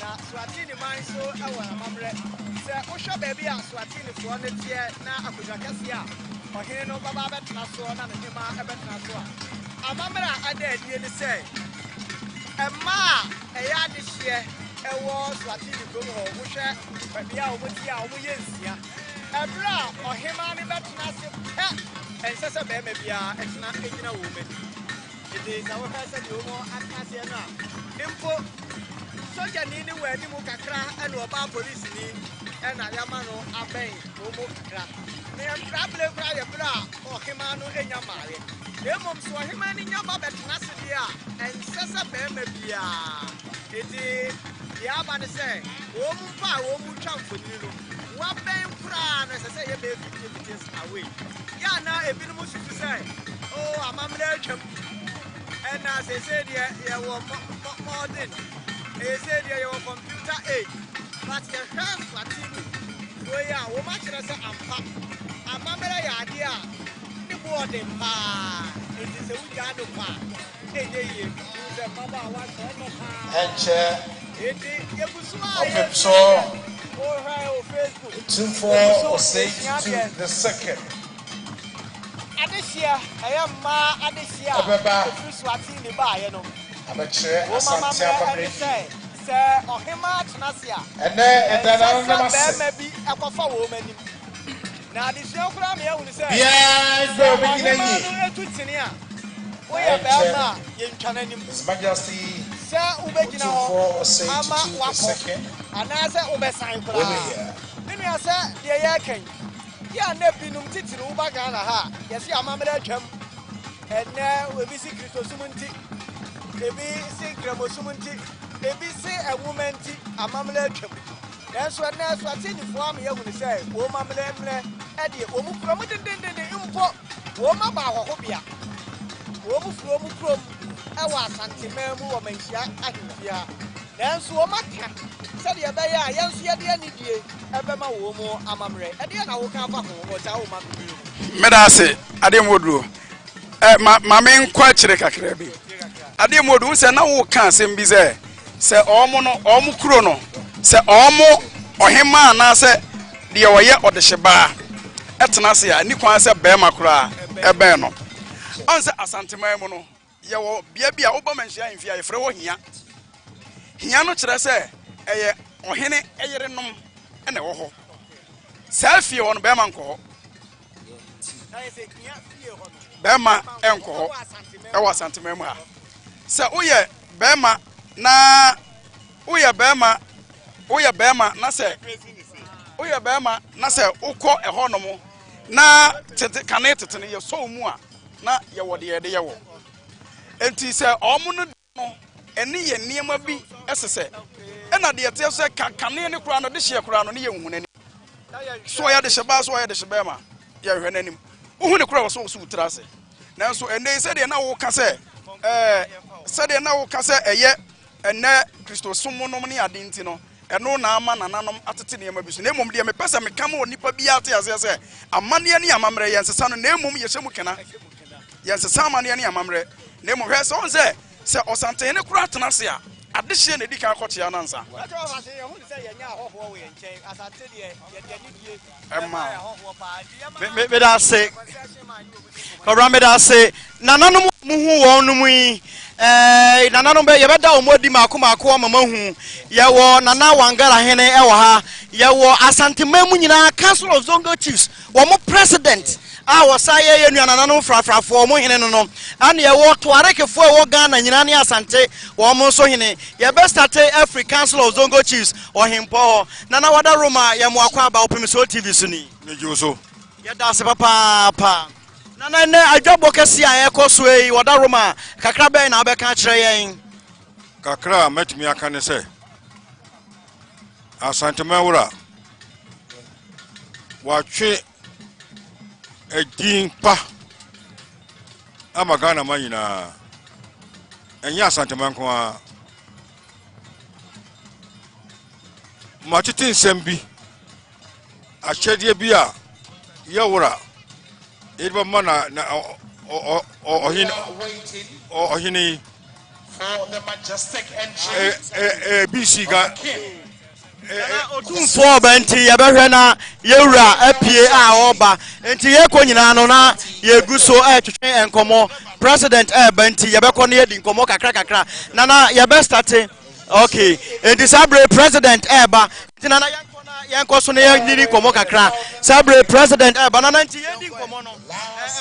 na Swatini man so ewe amamra se wo hwe ba bia Swatini fo ne tie na akudwa kase a ohene no baba betena so na ne ma ebetena so a amamra ada adie ne se ema eya de hye ewo Swatini ko ho wo hwe ba bia wo ti a wo yensia ebra ohema ne betena se ensese be me bia etena egina wo me ide za wo pese de wo akase no a impo soja ni wani mu kakra ene oba police ni ena yama no aben wo mu kakra ne problem kra ye bra ohema no enya mare emom so ohema ni nyama betena se dia ensese be me bia ide ya ba ne se wo mu pa wo mu twamfoni no wa ben kra no se ye be 50 meters away ya na ebinu mu sufu se oh amamre atwam ena se dia ye wo modern said your computer age, but the first Latino, where you are, much as a mamma idea, the board in pa, it is a Uganda pa, the mama was and chair, it so 24 the second. Adisia, I am ma Adisia, Swatini by, you know. Abeche Asantehene say ohima tnasia ene na maybe akwafa wo mani na adisia kura me ehunu say bia do be gina etutini a wo ye ba ma ye ntwana nim His Majesty say ubegina ho ama wako ana say ubesan kura ninu ya say de ye kan ya na binum titiri wo ba Ghana ha ye say amamre atwam ene we bi secret osumunti ebi si gramosumunti ebi si ewumanti amamle atwam enso na Swatini fo am ye hunu say wo mamle mle e de wo mu krom dendenden impo wo ma ba ho bia wo mu furo mu krom e wa Asantehene mu wo manhia ahemfia enso wo maka se de be ya yenso ye de anidie e be ma wo mu amamre e de na wo ka fa ho wo ta wo mamle medase ade moduro ma men kwa kire kakra bi ade modu se na wo ka asem bi se omo no omo kuro no se omo ohema na se de woye odeheba etena se ya ni kwan se be makura ebe no on se Asantehene mu no ye wo bia wo ba manhia ahemfia ye frɛ wo hia no kire se eye ohene eyere nom ene wo ho selfie won be man ko bema enko e wa Asantehene mu ha se uye bema na uye bema na se uye bema na se ukọ ehonomo na tete kane tete ne ye so mu a na ye wode ye de ye wo enti se omo no eni ye niema bi esese ena de yete se kane ne kura no de hye kura no ne ye hunani so ya de hyeba so ya de hyeba ye hwe nanim uhu ne kura wo so utrase nanso ene se de na wo ka se sede na wo ka se eye ene Kristo somo no ne ade nti no eno na ama nananom atete ne mabisu na emom de me pesa me kam wo nipa bia ate ase se amane ne amamre yensesa no na emom ye hyemu kena yensesa amane ne amamre na emom hwe se on se Asantehene kura atena se a ade hye na dika akotia nansa me da se kobra me da se nananom muhu wonum yi nananom be yebeda omodi mako mama hu yewo nana wangara hene ewo ha yewo Asantehene mu nyina Council of Zongo Chiefs wo mo president Saye Yanano Fra for Mohino, and ye walk to Areke for Ghana, Yanani Asante, or Monsohine, ye best at every council of Zongo Chiefs or him Paul, Nana Wada Roma, Yamwaka, Opimiso TV Suni. Yadasa Papa. Nana, I job Bokasia, Ekosway, Wada Roma, Kakrabe, and Abeka. Kakra met me, I can say. Asantehene watch a ding pa Amagana Mayina and Asantehene Machitin Sembi a Chedia Bia Yawara Edward Mana or Hini for the majestic entry. BC got. For Benti, Yaberna, Yura, Epia, Oba, and Tiakonino, Yeguso, and Como, President Benti, Yabakoni, Komoka Krakakra, Nana, Yabestate, okay, and the Sabre President Eba, Tinana Yankosone, Nini Komoka Kra, Sabre President Eba, Nanti, Komono,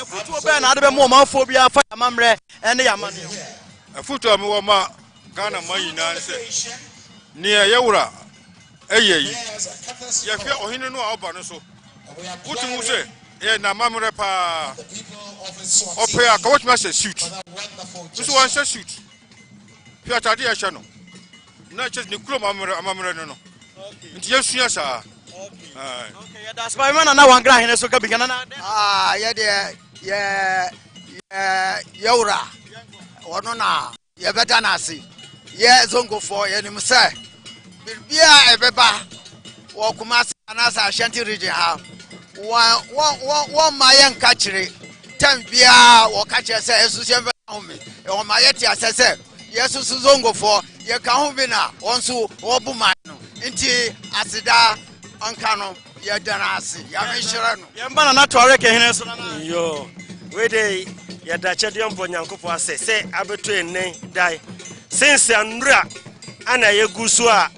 Futuba, and other Momophobia, Mamre, and the Yamani. A foot of Moma, Ghana, Mayina, near Yura. Eye ya fi ohine no aba no so wutu se e na mamre pa ope aka what me say suit so one say suit fi atade ya hye no na che ni kuro mamre no nti yesua sa okay that's why man na wan gra hene so ka bi kana na ye de Yura wono na ye beta na ase ye zongo for ye nim say Birbia ebeba wo kuma anasa Ashanti region ha one mayen kachire tambia wo kachire say esu se home e wo mayeti asese yesu zongo for ye ka ho bi na wonso wo bu man no nti asida anka no ye dana ase ya menhire no ye mba na tore ke hene so na yo we dey ye da chede mpo nyankopo ase se abeto enen dai since anura ana ye gusu a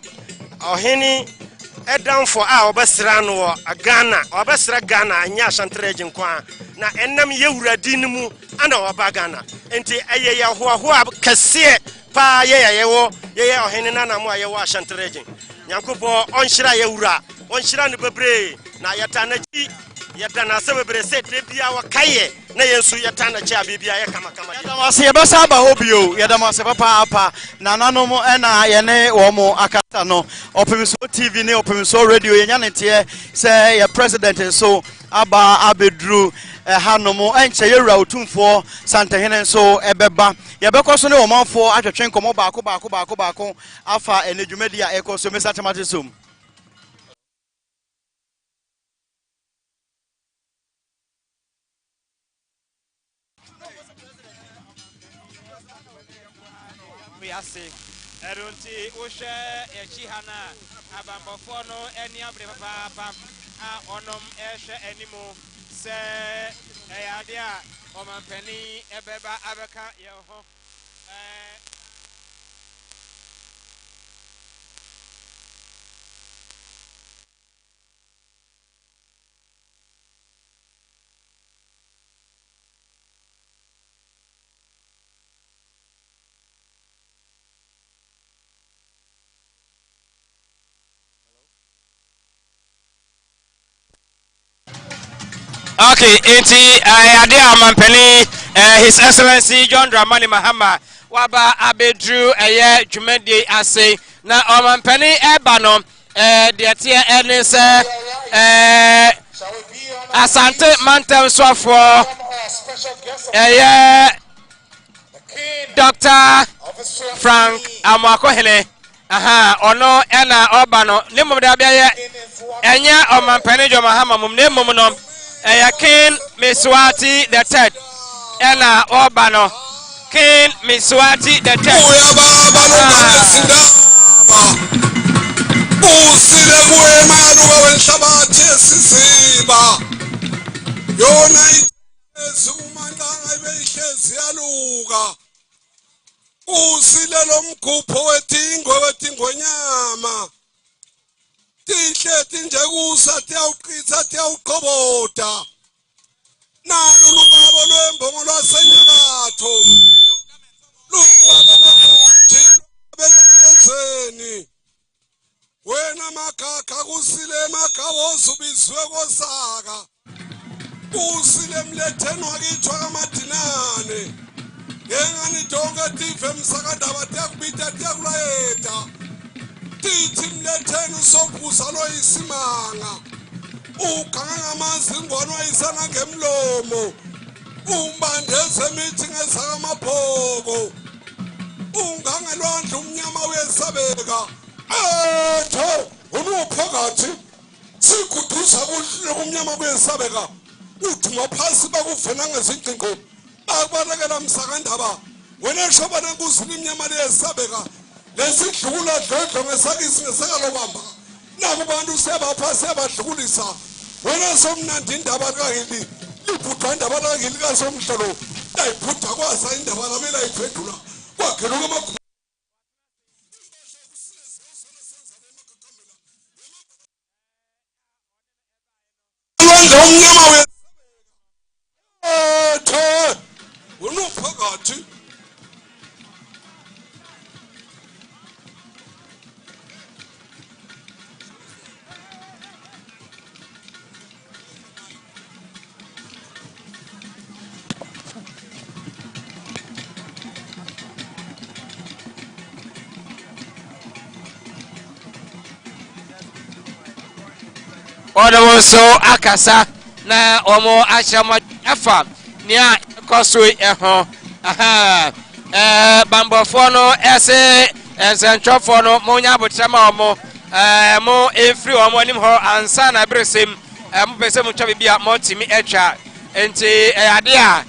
ohini edam for a obesra no Ghana obesra Ghana anya Asantehene kwa na enam yewuradi ni mu ana oba Ghana enti eye ya ho kese pa ye ohini na na mu aye wo Asantehene nyankopo onhira yewura onhira no bebre na yeta na ji yeta na se bebre se debia wakaye na yensu yeta na chi abibia ye kama yadamase yebesa ba hobio yadamase papa na nanom na ye ne wo mo akata no Opimiso TV ne Opimiso radio ye nya nete se ye president so aba abedru hanom enche yewura otumfo Asantehene so ebeba yebekoso ne wo manfo atwetwen komo baako afa enedwumadi a ekoso mesa tematisum. Erunti ushe echihana abambofono eni abre papa onom eshe enimo se eyadia omampeni ebeba abeka yeho Okay, enti ade amampeni His Excellency John Dramani Mahama waba abedru eye dwumadi ase na amampeni eba no de tie ene se Asante Mantem Swafo eye Dr. Frank Amakohene ono ena oba no nimum da bia ye enya amampeni Jo Mahama mum nimum no King Mswati III ena obano King Mswati III Busile mwema nuga wenshabati sisiba Yona izumandanga ibeshezi yaluga Busile lomkhupho wetingwe nyama Tihle tinje kusa tiyawuqitha tiyawuqobota nalo lubabo lwembongo lwasenyakatho lubabelezeni wena makaka kusile makawoza ubizwe kosaka kusile mletheni wakithwa kamadinane ngengani donke tive msakandaba tiyakubita tiyakulayeta tithi mletheni usophusa loyisimanga uganga ngamazingono ayisana ngemlomo umbandeze mithi ngezakamabhoko ungangelwandle umnyama uyesabeka etho unuphakathi sikudusa kumnyama kuyesabeka uthuma phasi bakuvena ngezingqinqo bakubalekela msakandaba wena shobana kuzula imnyama leyesabeka lesidlula dlodlo ngesakisi ngesakalobamba nabo bantu sebapha sebadlukulisa wena somnandi indaba kakili libhudwa indaba kakili kasomhlolo ayibhudwa kwasa indaba lamela iphendula kwageluka amakhulu umnyama wethe unophakathi so akasa na omo achama afa nia koso eho bambofo no ese ensentrofo no monya botrama omo mo efri omo nim ho ansa na bresem mo pese mo twa bibia mo timi etwa enti ade a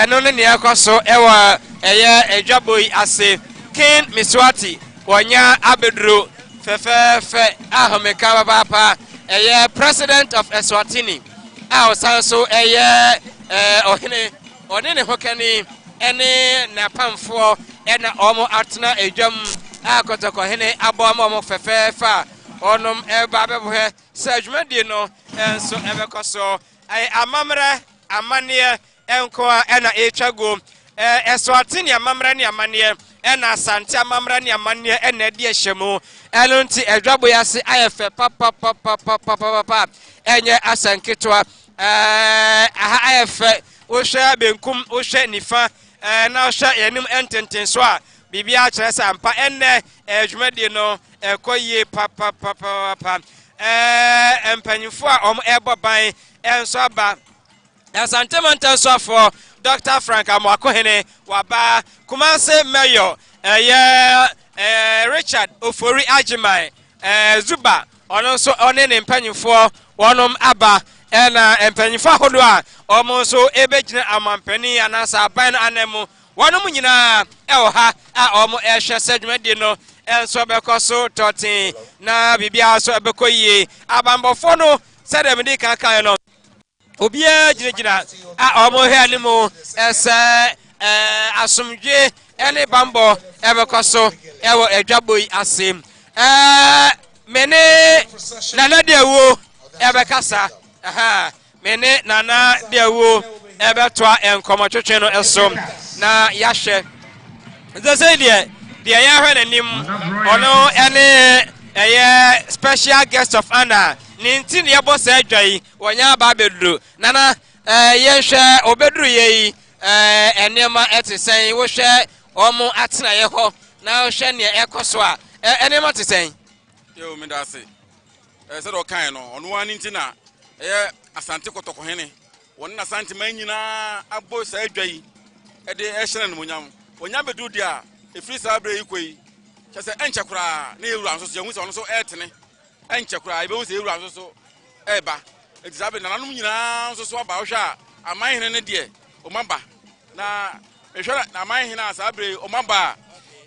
no ne nia koso ewa eye edwaboi ase King Mswati wonya abedro fefe ahomeka papa President of Eswatini. So ohene hokani ene na pamfo ena omo atna ejam akotoko hene abomo mo fefefa onom eba bebohe sajmadi no enso ebekoso amamre amanie enko ena etwago Eswatini amamre ni amanie ena asante amamre ni amanie ena di ehemu elonti edwabo yase ayefe papa enye asanketwa aha ayefe wohwe benkum wohwe nifa na wohwe yenim ententen so a bibia kyerɛ sɛ ampa enne edwumadi no ekoyie papa empanyifo a om eboban enso aba Asantehene so for Dr. Frank Amwakohene waba Kumase Mayor Richard Ofori Ajimai Zuba ono so one ne mpanyifo wonom aba na mpanyifo hodo a omo so ebegyina amampani anasa aban anemu wonom nyina ha a omo ehwe sedwumadi no enso bekoso totin na bibia so bekoyie abambofo no sedemdi kankan no obia ginagina a omo he animu ese asumdwe ene bambo ebekoso ewo edwaboi asem mene nana dewo ebekasa mene nana dewo ebetwa enkomotwetwe no esom na yahwe zese de yahwe nanim ono ene special guest of honor ninti ne yebo sa adwai wonya ba bedru nana yehwe obedru yeyi enema etisen wo hwe omo atena ye ho na hwe ne ekoso a enema tisen yo me da se se do kan no ono ani ntina asante kotoko hene won na asante man nyina abo sa adwai de ehye no munyam wonya bedru dia efri sa abre yikoi kyese enchekura na ewura nso ye hu se ono so etene enchekura ibe hu se ewura nso so eba ezabe nananum nyina nso so aba wo hwa amahene ne de omamba na ehwera na amahene asa abre omamba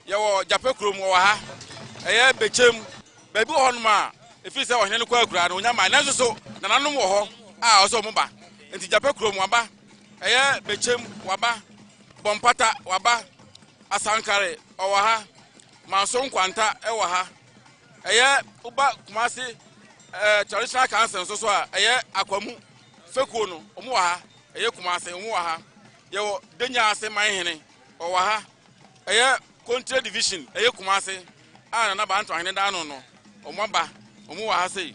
ye wo jape krom wo ha eye bechem baby wo honma efi se ohene ne kwa akura na onyama na nso so nananum wo ho a oso omba enti jape krom waba eye bechem waba bompata waba asankare owo ha manso nkwanta e wo ha eye uba Kumasi traditional council so a eye akwamu fekuo no omo ha ɛyɛ kumase ɔmo wɔ ha yɛwɔ denya ase man hene ɔwɔ ha ɛyɛ country division ɛyɛ kumase a na ba anto ahene da no ɔmo aba ɔmo wɔ ha sei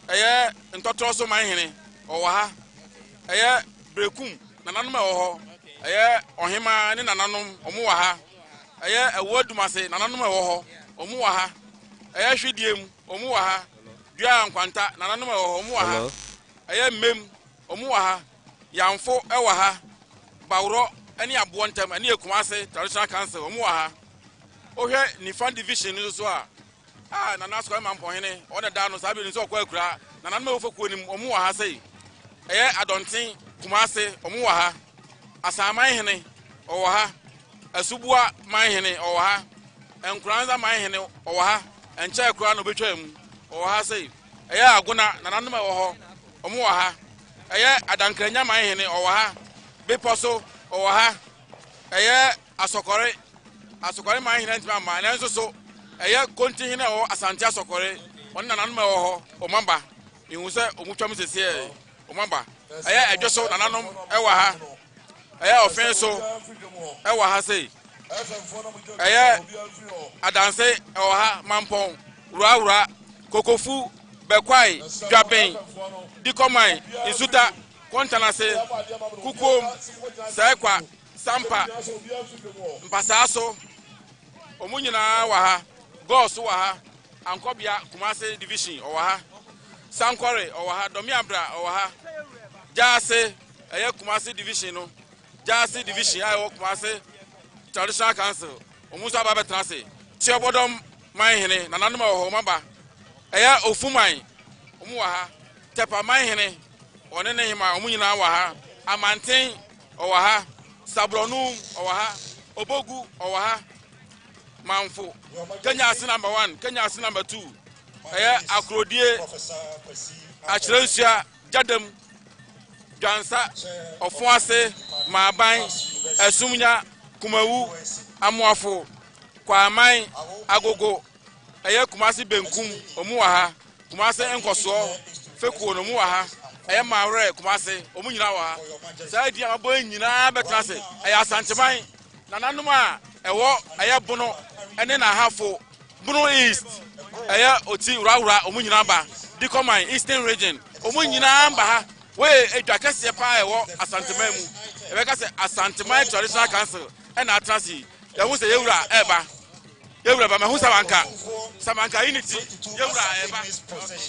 ɛyɛ ntɔtɔ so man hene ɔwɔ ha ɛyɛ brekum nananom ɛwɔ hɔ ɛyɛ ɔhema ne nananom ɔmo wɔ ha ɛyɛ ɛwɔ dumase nananom ɛwɔ hɔ ɔmo wɔ ha ɛyɛ hwediem ɔmo wɔ ha dua nkwanta nananom ɛwɔ hɔ ɔmo wɔ ha ɛyɛ mmem ɔmo wɔ ha yamfo ɛwɔ ha bawro ɛne aboɔ ntam ɛne ekumase traditional council ɔmo wɔ ha ohwɛ nifa division no so a nana asɔre ma mpɔhene ɔda da no saa bi nso ɔkɔ akura nananom ɛwɔ fɔkuo nim ɔmo wɔ ha sei ɛyɛ adɔnten kumase ɔmo wɔ ha asaman hene ɔwɔ ha asubua man hene ɔwɔ ha enkuranza man hene ɔwɔ ha enkyɛ kura no betwa mu ɔwɔ ha sei ɛyɛ agona nananom ɛwɔ hɔ ɔmo wɔ ha ɛyɛ adankranya man hene ɔwɔ ha bepɔso ɔwɔ ha ɛyɛ asɔkɔre man hene ntoma ma ne nso so ɛyɛ konti hene ɔwɔ asante asɔkɔre ɔne nananom ɛwɔ hɔ ɔmamba ihu sɛ ɔmo twam sesie ɔmamba ɛyɛ ɛdwoso nananom ɛwɔ ha ɛyɛ ɔfen so ɛwɔ ha sei ɛyɛ adanse ɛwɔ ha mampɔn wura kokofu bɛkwai dwaben dikɔman nsuta kɔntanase kukom sɛkwa sampa mpasaaso ɔmo nyinaa wɔ ha gɔɔso wɔ ha ankɔbea kumase division ɔwɔ ha sankɔre ɔwɔ ha dɔmiabra ɔwɔ ha jaase ɛyɛ kumase division no jaase division a ɛwɔ kumase traditional council ɔmo nso aba bɛtena se tiɛbɔdɔm man hene nananom ɛwɔ hɔ ɔmo aba ɛyɛ ofuman ɔmo wɔ ha tɛpa man hene ɔne ne hema ɔmo nyinaa wɔ ha amanten ɔwɔ ha sabrɔnum ɔwɔ ha obogu ɔwɔ ha manfo kenya ase number 1 kenya ase number 2 ɛyɛ akurodie akyerɛnsua jadam dwansa ɔfoase maaban ɛsumnya kumawu amoafo kwaman agogo ɛyɛ kumase benkum ɔmo wɔ ha kumase nkɔsoɔ fekuo no ɔmo wɔ ha ɛyɛ mawrɛ kumase ɔmo nyinaa wɔ ha saa di amabɔ nyinaa bɛtena se ɛyɛ asanteman nananom a ɛwɔ ɛyɛ bono ɛne n'ahafo bono east ɛyɛ oti wurawura ɔmo nyinaa ba dikɔman eastern region ɔmo nyinaa ba ha wei edwa kɛseɛ paa ɛwɔ asanteman mu ɛbɛka sɛ asanteman traditional council ɛna atena se yɛho sɛ yɛwura ɛɛba yewura ba mahu samanka unity yewura eba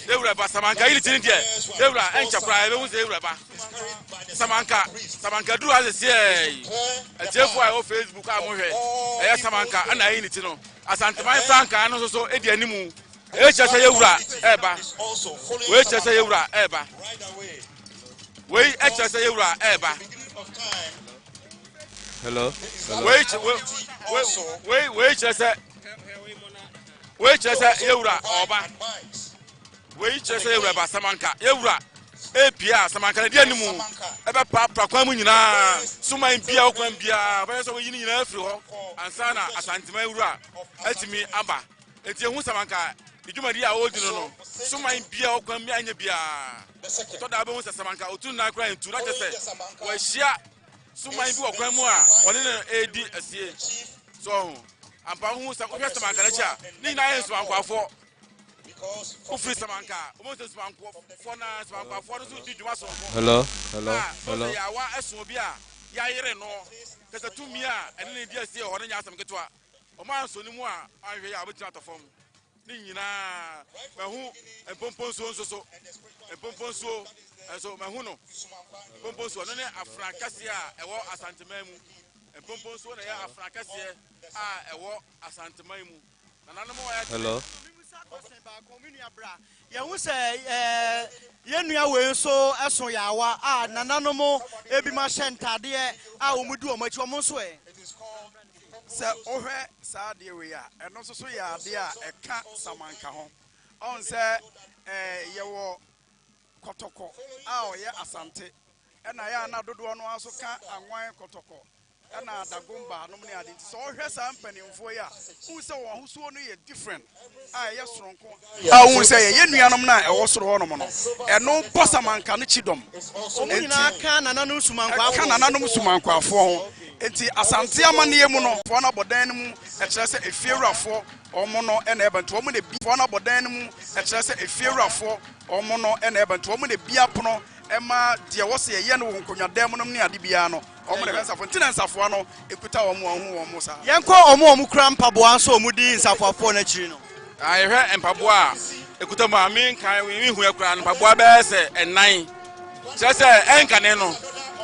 yewura ba samanka unity ne die yewura encha kura ebe hu se yewura ba samanka duru asese etiefo a o Facebook a mo hwe eya samanka ana unity no asanteman franka no so edi animu eche se yewura eba we eche se yewura eba we eche se yewura eba hello we eche se we chese yewura oba we chese yewura ba samanka yewura epia samanka na dia nimu ebe pa kwan mu nyina suman bia okwan bia ba so we yini nyina afiri ho ansa na asantema yewura atimi aba eti ehu samanka idwumadi a odi no suman bia okwan mi anya bia to da ba hu samanka otu na kra ntu na chese wa hia suman bi okwan mu a one na edi asie so ampa hu sa kohwe samanka na cha ni na yen samankwafo ufri samanka o mo samankwafo na samankwafo no so di dwuma so hello ya wa esu obi a ya yire no kasa tumi a ene ne di asie ho ne nya asam ketwa o ma so ni mu a anhwe ya obetina atofom ni nyina mahu empomponso so empomponso so mahu no empomponso no ne afrankase a ewo asanteman mu empomponso na ya afrankase a ewo asanteman mu nananom wa ya hello yehu se yenua we so eso yawa a nananom ebi ma hyentade a omudu omachi omo so se ohwe saade we ya eno so ya ade a eka samanka ho on se yewo kotoko a oye asante ena ya na dodo no aso ka anwan kotoko ɛna dagomba nom ne ade nti sɛ ɔhwɛ saa mpanimfoɔ yi a wohu sɛ wɔn ahosuo no yɛ different a ɛyɛ soronko a wohu sɛ yɛyɛ nuanom no a ɛwɔ soro hɔnom no ɛno bɔ samanka no kyidɔm ɔmo nyinaa ka nananom sumankwafoɔ ka nananom sumankwafoɔ ho enti asante amanneɛ mu no foɔ no abɔdan no mu ɛkyerɛ sɛ efiewurafoɔ ɔmo no ɛna ɛbɛnto ɔmo na bi foɔ no abɔdan no mu ɛkyerɛ sɛ efiewurafoɔ ɔmo no ɛna ɛbɛnto ɔmo na bi apono ɛma deɛ wɔsɛ yɛyɛ no wɔ nkonnwadan mu nom ne ade biara no ɔmo na bɛnsafo nti na nsafoa no ekuta ɔmo saa yɛnkɔ ɔmo kura mpaboa nso ɔmo di nsafoafoɔ n'akyiri no ayɛhwɛ mpaboa a ekuta mu a menkan hu ekura mpaboa bɛyɛ sɛ ɛnan kyerɛ sɛ ɛnkane no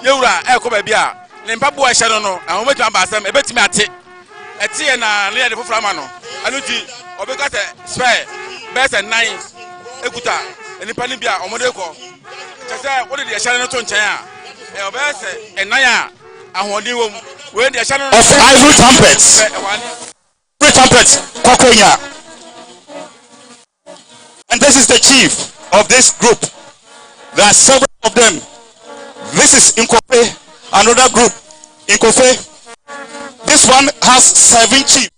yɛwura ɛkɔ baabi a ne mpaboa ɛhyɛ no no ahometumi aba asɛm ebetumi ate ɛte yɛ na ne yɛ de foforɔ ama no ɛno nti ɔbɛka sɛ spare bɛyɛ sɛ nan ekuta nipa ne bi a ɔmo de kɔ kyerɛ sɛ wɔde deɛ ɛhyɛ no to nkyɛn a ɔbɛyɛ sɛ ɛnan a ahoɔden wɔ mu wɔde deɛ ɛhyɛ no of ivory trumpets ivory trumpets Kokonya. And this is the chief of this group. There are several of them. This is Inkofe, another group. Inkofe. This one has 7 chiefs.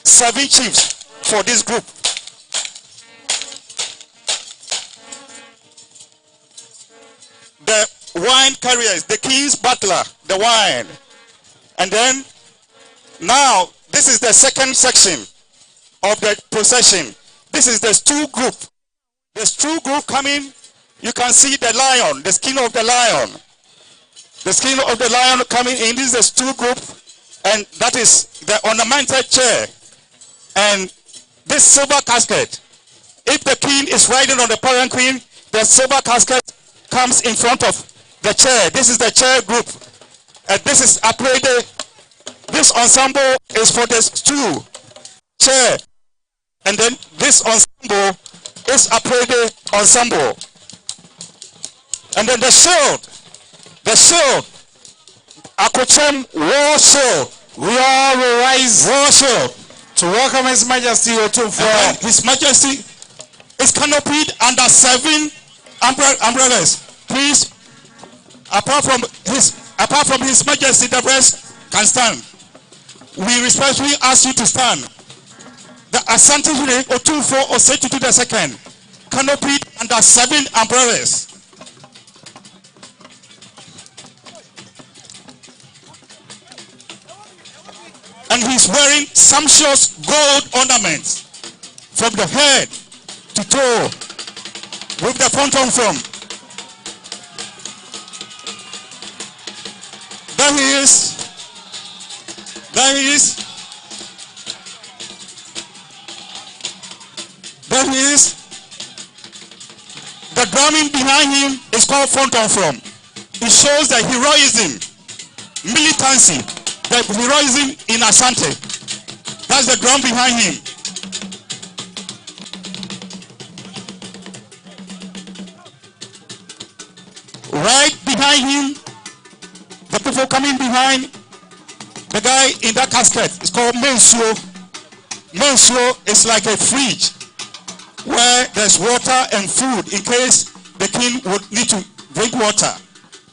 7 chiefs for this group. The wine carriers, the king's butler, the wine. And then, now, this is the second section of the procession. This is the stool group. The stool group coming, you can see the lion, the skin of the lion. The skin of the lion coming in. This is the stool group, and that is the ornamented chair. And this silver casket, if the king is riding on the palanquin, the silver casket comes in front of the chair. This is the chair group. And this is upgraded. This ensemble is for the stool, chair. And then this ensemble is a Prede ensemble. And then the shield, Akocham war shield, we all rise war shield to welcome His Majesty Otumfuo. His Majesty is canopied under 7 umbrellas. Please, apart from His Majesty, the rest can stand. We respectfully ask you to stand. The Asantehene Otumfuo Osei the second, canopied under 7 umbrellas. And he's wearing sumptuous gold ornaments from the head to toe with the ponton from. There he is. There he is. There he is. The drumming behind him is called Fonton from. It shows the heroism, militancy, the heroism in Asante. That's the drum behind him. Right behind him, the people coming behind, the guy in that casket is called Mensuo. Mensuo is like a fridge where there's water and food in case the king would need to drink water.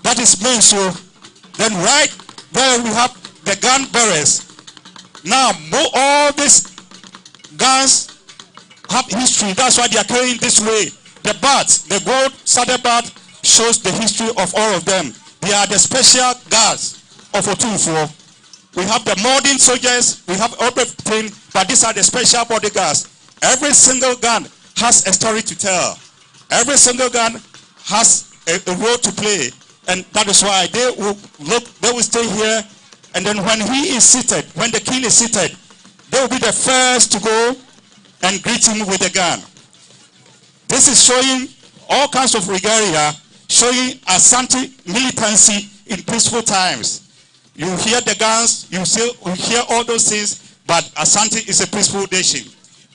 That is Mensuo. Then right there we have the gun bearers. Now all these guns have history. That's why they are carrying this way. The bats, the gold saddle bat shows the history of all of them. They are the special guards of Otumfuo. We have the modern soldiers, we have everything, but these are the special bodyguards. Every single gun has a story to tell. Every single gun has a role to play, and that is why they will stay here. And then when he is seated, when the king is seated, they will be the first to go and greet him with a gun. This is showing all kinds of regalia, showing Asante militancy in peaceful times. You hear the guns, you hear all those things, but Asante is a peaceful nation.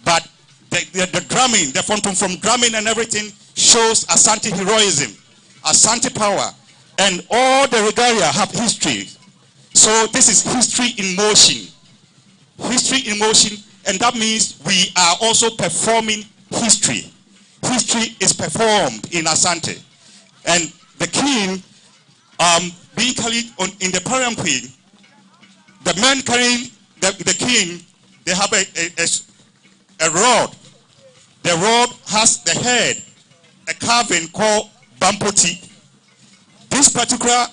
But the drumming, the phantom from drumming and everything shows Asante heroism, Asante power, and all the regalia have history. So this is history in motion. History in motion, and that means we are also performing history. History is performed in Asante. And the king, being carried in the palanquin, the men carrying the king, they have a rod. The rod has the head, a carving called bampoti. This particular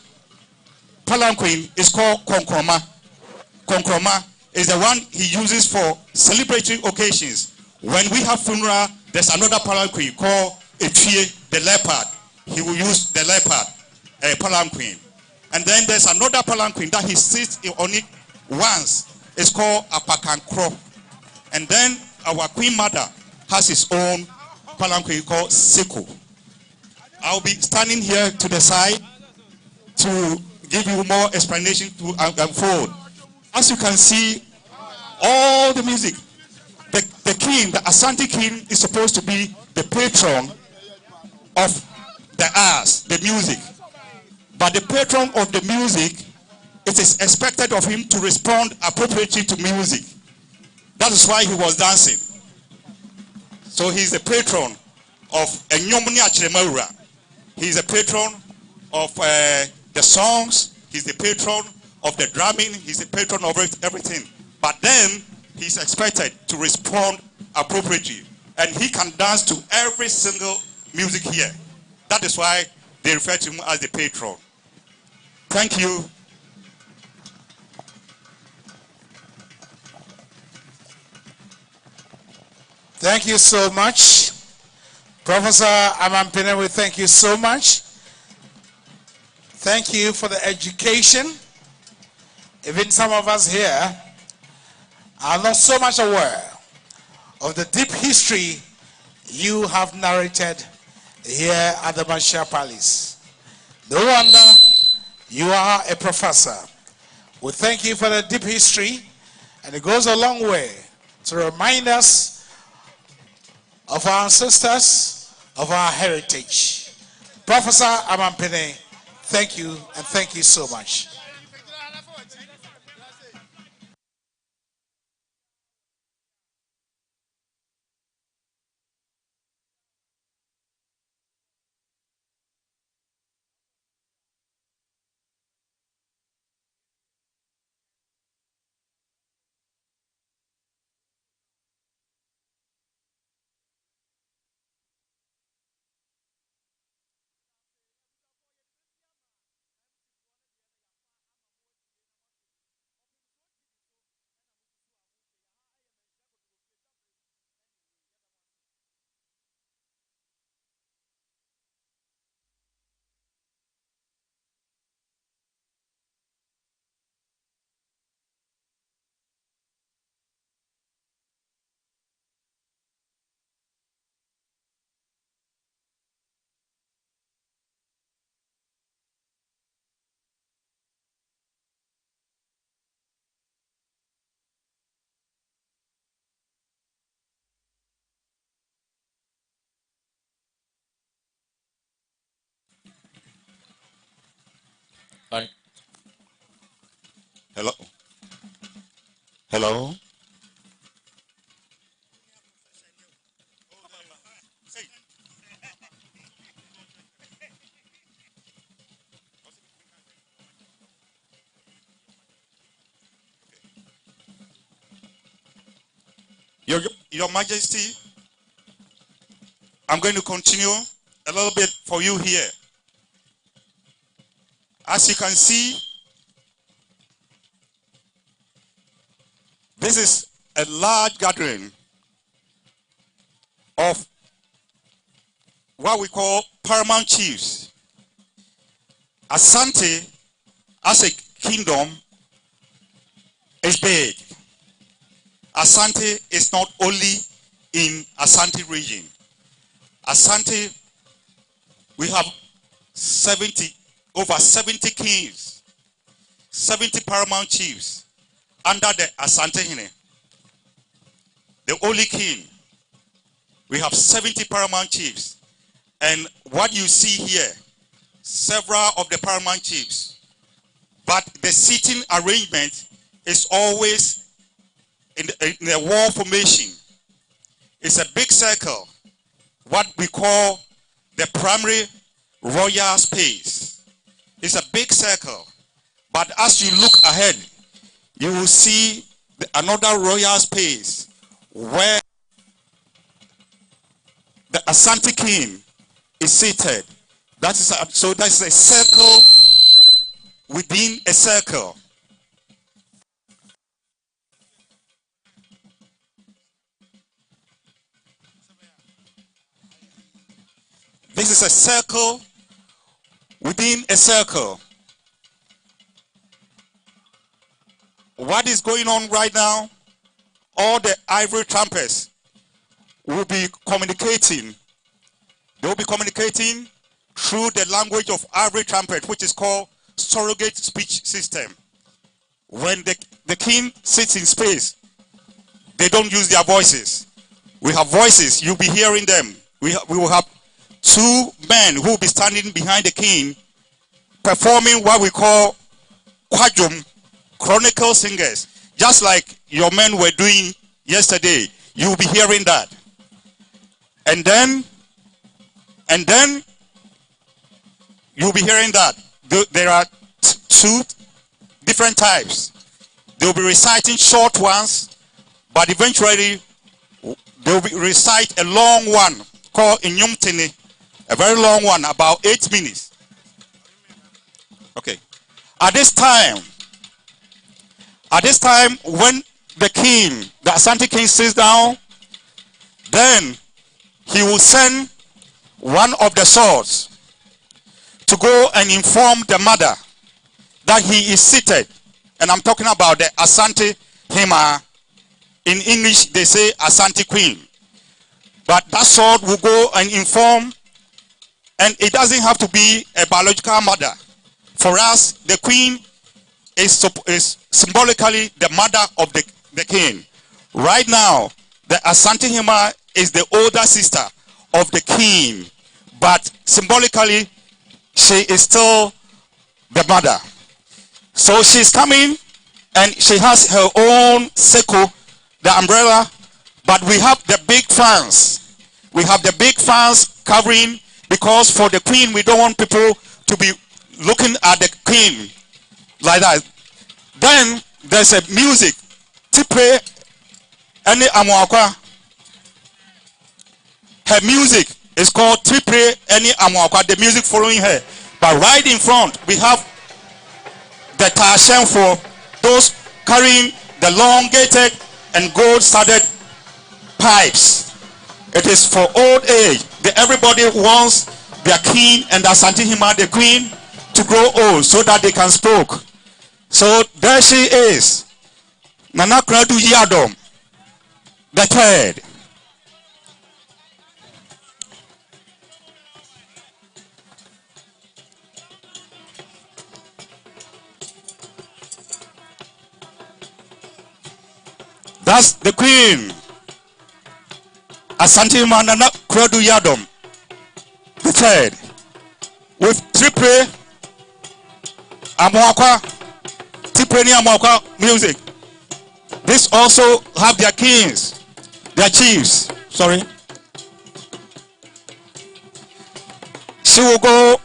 palanquin is called konkroma. Konkroma is the one he uses for celebratory occasions. When we have funeral, there's another palanquin called etwie, the leopard. He will use the leopard palanquin. And then there's another palanquin that he sits on it once. It's called apakankro. And then our queen mother has his own palanquin called siku. I'll be standing here to the side to give you more explanation to unfold. As you can see, all the music, the king, the Asante king, is supposed to be the patron of the arts, the music. But the patron of the music, it is expected of him to respond appropriately to music. That is why he was dancing. So he's the patron of Enyomni Achiremaura. He's a patron of the songs. He's the patron of the drumming. He's the patron of everything. But then he's expected to respond appropriately. And he can dance to every single music here. That is why they refer to him as the patron. Thank you. Thank you so much. Professor Amampene, we thank you so much. Thank you for the education. Even some of us here are not so much aware of the deep history you have narrated here at the Marshall Palace. No wonder you are a professor. We thank you for the deep history, and it goes a long way to remind us of our ancestors, of our heritage. Professor Amampene, thank you, and thank you so much. Hi. Hello. Hello. Your Majesty, I'm going to continue a little bit for you here. As you can see, this is a large gathering of what we call paramount chiefs. Asante, as a kingdom, is big. Asante is not only in Asante region. Asante, we have over 70 kings, 70 paramount chiefs under the Asantehene, the only king. We have 70 paramount chiefs. And what you see here, several of the paramount chiefs. But the seating arrangement is always in a wall formation. It's a big circle, what we call the primary royal space. It's a big circle. But as you look ahead, you will see another royal space where the Asante King is seated. So that's a circle within a circle. This is a circle within a circle. What is going on right now? All the ivory trumpets will be communicating. They will be communicating through the language of ivory trumpet, which is called surrogate speech system. When the king sits in space, they don't use their voices. We have voices. You'll be hearing them. We will have two men who will be standing behind the king performing what we call kwajum, chronicle singers, just like your men were doing yesterday. You will be hearing that. And then you'll be hearing that. There are two different types. They'll be reciting short ones, but eventually they'll be recite a long one called Inyumtini, a very long one, about 8 minutes. Okay. At this time, when the king, the Asante King, sits down, then he will send one of the swords to go and inform the mother that he is seated. And I'm talking about the Asantehene. In English, they say Asante Queen. But that sword will go and inform, and it doesn't have to be a biological mother. For us, the queen is symbolically the mother of the king. Right now, the Asantehene is the older sister of the king, but symbolically, she is still the mother. So she's coming, and she has her own seko, the umbrella, but we have the big fans. We have the big fans covering, because for the queen, we don't want people to be looking at the queen like that. Then there's a music. Tipe any amwakwa. Her music is called Tipe any amwakwa. The music following her. But right in front, we have the tashen for those carrying the elongated and gold-studded pipes. It is for old age. Everybody wants their king and the Asantehene, the queen, to grow old so that they can speak. So there she is, Nana Kradu Yadom the third. That's the queen, Asantehene Nana Kradu Yadom the third, with triple amwakwa, Tipeni amwakwa music. This also have their kings, their chiefs. Sorry. She will go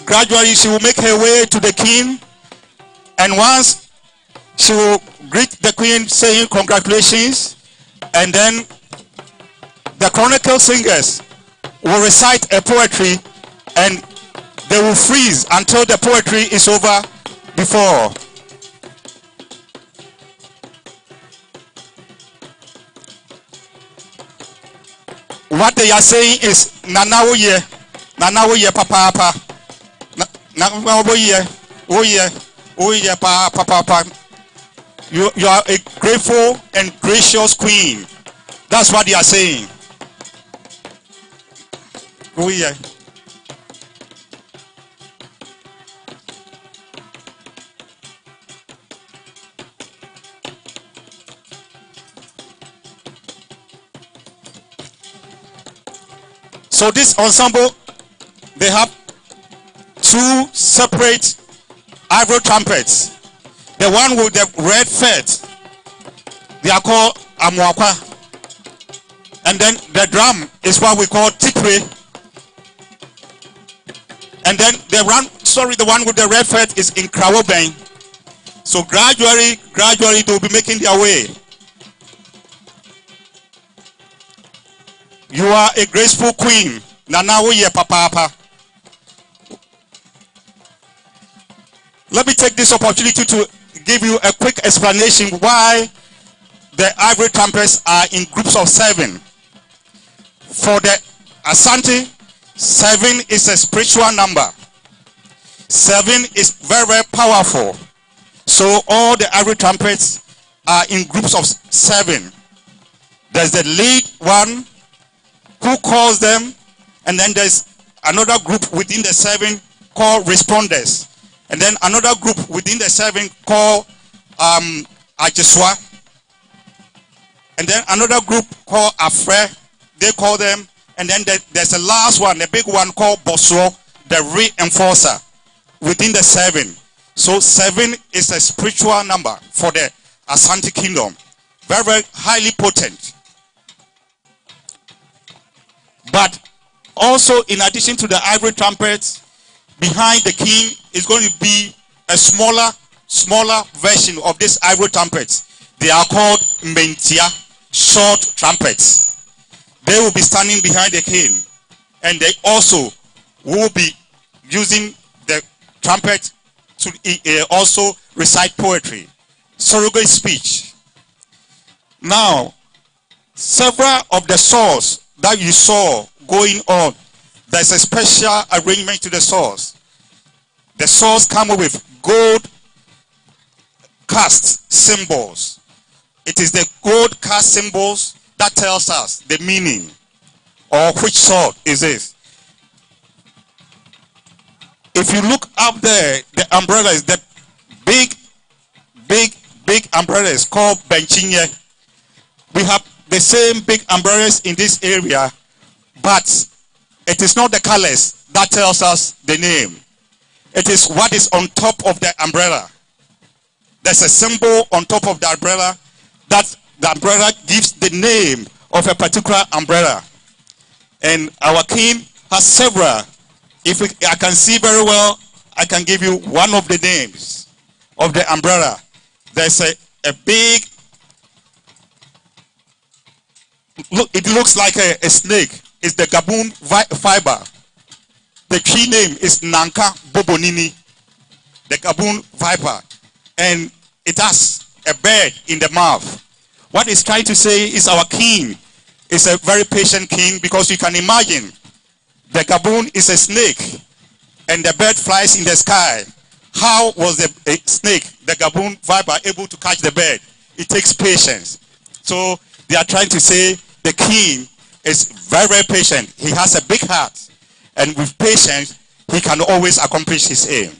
gradually. She will make her way to the king, and once she will greet the queen, saying congratulations, and then the chronicle singers will recite a poetry, and they will freeze until the poetry is over before. What they are saying is Nanawoye, Nanawoye papa, Nanawoye, Oye papa. You are a grateful and gracious queen. That's what they are saying. Oye. So this ensemble, they have two separate ivory trumpets. The one with the red feet, they are called amwakwa. And then the drum is what we call tipre. And then the one with the red felt is in Krawoben. So gradually they will be making their way. You are a graceful queen. Nana Oye Papa. Let me take this opportunity to give you a quick explanation why the ivory trumpets are in groups of 7. For the Asante, 7 is a spiritual number. 7 is very, very powerful. So all the ivory trumpets are in groups of 7. There's the lead one who calls them, and then there's another group within the 7 called responders. And then another group within the 7 called Ajeswa. And then another group called Afre, they call them. And then there's a last one, the big one called Boswo, the reinforcer within the 7. So 7 is a spiritual number for the Asante Kingdom. Very, very highly potent. But also, in addition to the ivory trumpets, behind the king is going to be a smaller version of this ivory trumpets. They are called mentia, short trumpets. They will be standing behind the king, and they also will be using the trumpet to also recite poetry, surrogate speech. Now, several of the swords that you saw going on, there's a special arrangement to the swords. The swords come with gold cast symbols. It is the gold cast symbols that tells us the meaning or which sword is this. If you look up there, the umbrellas, the big umbrellas called Benchinye. We have the same big umbrellas in this area, but it is not the colors that tells us the name. It is what is on top of the umbrella. There's a symbol on top of the umbrella that the umbrella gives the name of a particular umbrella. And our king has several. If I can see very well, I can give you one of the names of the umbrella. There's a big, look, it looks like a snake. It's the Gabon fiber. The tree name is Nanka Bobonini, the Gabon viper. And it has a bird in the mouth. What it's trying to say is our king is a very patient king, because you can imagine the Gabon is a snake and the bird flies in the sky. How was the snake, the Gabon viper, able to catch the bird? It takes patience. So they are trying to say the king is very, very patient. He has a big heart, and with patience, he can always accomplish his aim.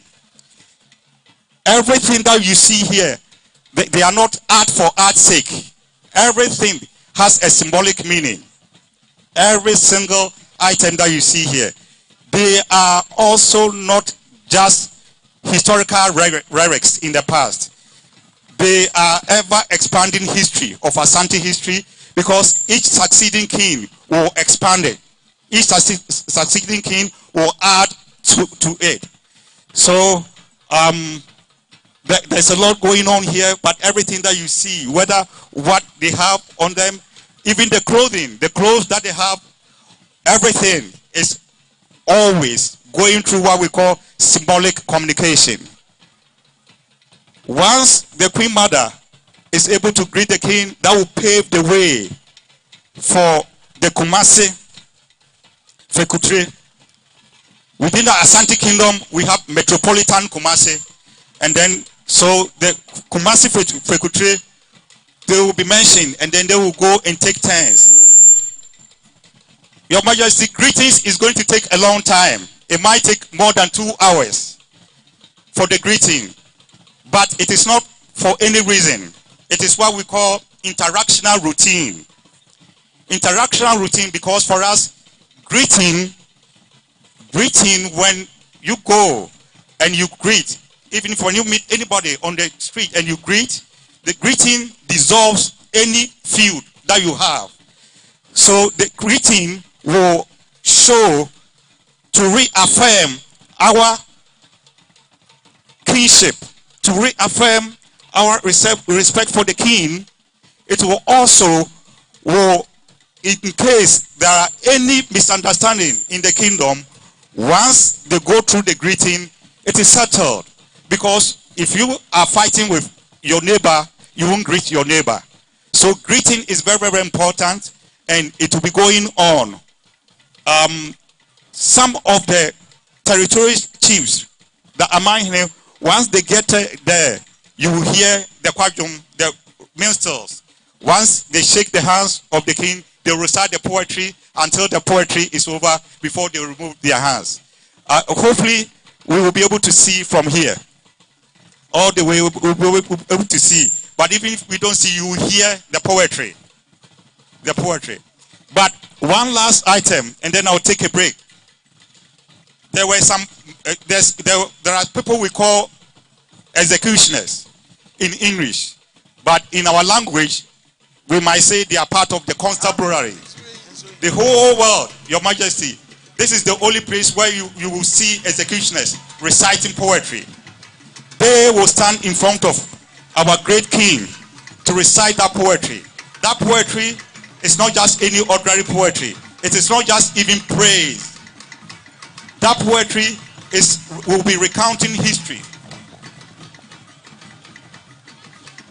Everything that you see here, they are not art for art's sake. Everything has a symbolic meaning. Every single item that you see here, they are also not just historical relics in the past. They are ever expanding history of Asante history, because each succeeding king will expand it. Each succeeding king will add to it. So there's a lot going on here, but everything that you see, whether what they have on them, even the clothing, the clothes that they have, everything is always going through what we call symbolic communication. Once the Queen Mother is able to greet the king, that will pave the way for the Kumasi Fekutre. Within the Asante Kingdom, we have Metropolitan Kumasi, and then so the Kumasi Fekutre, they will be mentioned, and then they will go and take turns. Your Majesty, greetings is going to take a long time. It might take more than 2 hours for the greeting, but it is not for any reason. It is what we call interactional routine. Interactional routine, because for us, greeting when you go and you greet, even when you meet anybody on the street and you greet, the greeting dissolves any feud that you have. So the greeting will show to reaffirm our kingship, to reaffirm our respect for the king. It will also, in case there are any misunderstanding in the kingdom, once they go through the greeting, it is settled. Because if you are fighting with your neighbor, you won't greet your neighbor. So greeting is very, very important, and it will be going on. Some of the territory chiefs, the Asantehene, once they get there, you will hear the kwajum, the minstrels. Once they shake the hands of the king, they recite the poetry until the poetry is over before they remove their hands. Hopefully, we will be able to see from here. All the way we'll be able to see. But even if we don't see, you will hear the poetry. The poetry. But one last item, and then I'll take a break. There were some, there are people we call executioners in English. But in our language, we might say they are part of the constabulary. The whole world, Your Majesty, this is the only place where you will see executioners reciting poetry. They will stand in front of our great king to recite that poetry. That poetry is not just any ordinary poetry. It is not just even praise. That poetry will be recounting history.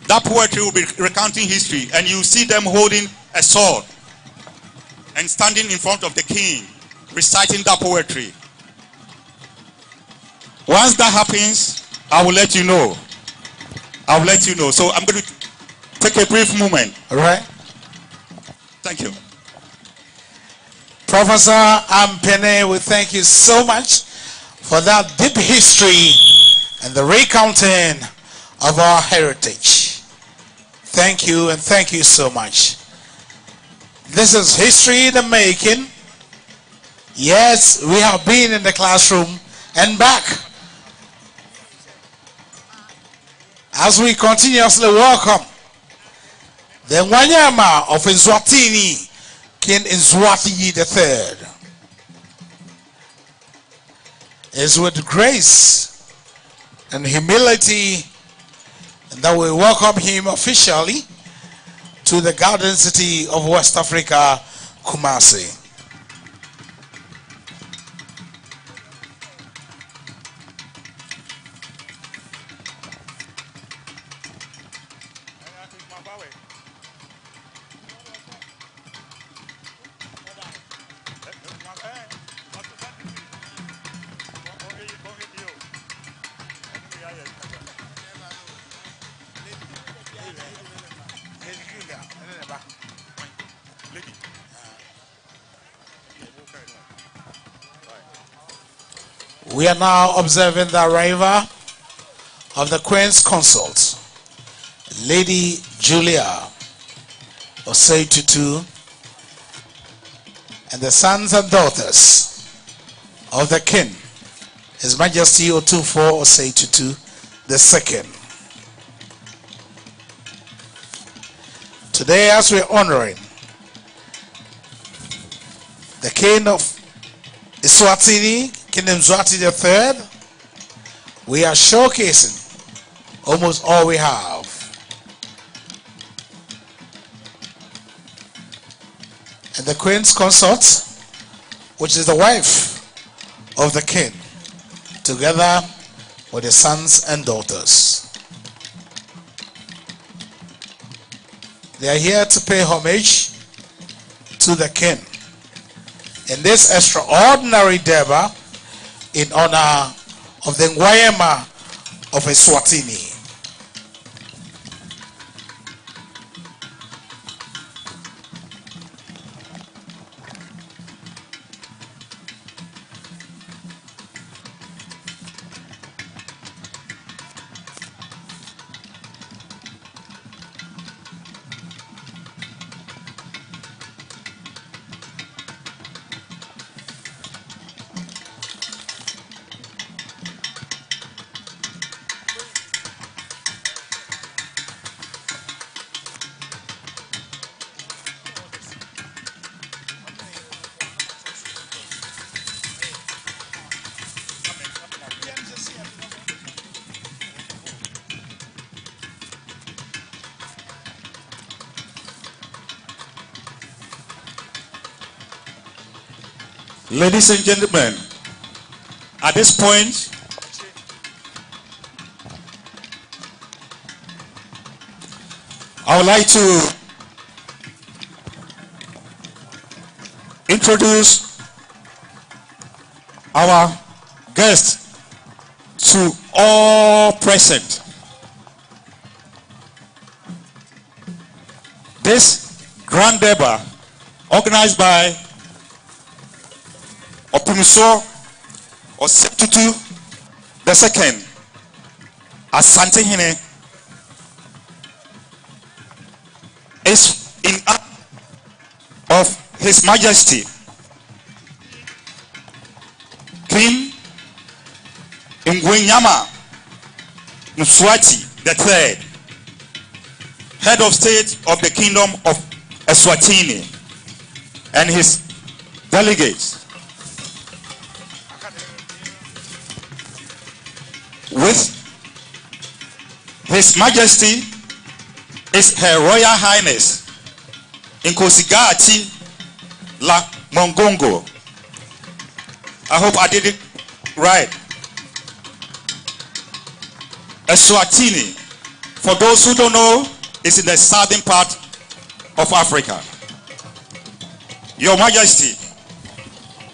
That poetry will be recounting history, and you see them holding a sword and standing in front of the king, reciting that poetry. Once that happens, I will let you know. I will let you know. So I'm going to take a brief moment. All right. Thank you. Professor Ampene, we thank you so much for that deep history and the recounting of our heritage. Thank you, and thank you so much. This is history in the making. Yes, we have been in the classroom and back. As we continuously welcome the Wanyama of Eswatini, King Mswati III. It's with grace and humility that we welcome him officially to the garden city of West Africa, Kumasi. We are now observing the arrival of the Queen's Consort, Lady Julia Osei Tutu, and the sons and daughters of the King, His Majesty Otufo Osei Tutu II. Today, as we're honoring the King of Eswatini, King Mswati III, we are showcasing almost all we have. And the Queen's Consort, which is the wife of the King, together with the sons and daughters. They are here to pay homage to the King in this extraordinary durbar in honor of the Wanyama of Eswatini. Ladies and gentlemen, at this point, I would like to introduce our guests to all present. This Grand Durbar, organized by Opumiso Osetutu II, Asantehene, is in honor of His Majesty King Mswati III, Head of State of the Kingdom of Eswatini, and his delegates. With His Majesty is Her Royal Highness Nkosigati La Mongongo. I hope I did it right. Eswatini, for those who don't know, is in the southern part of Africa. Your Majesty,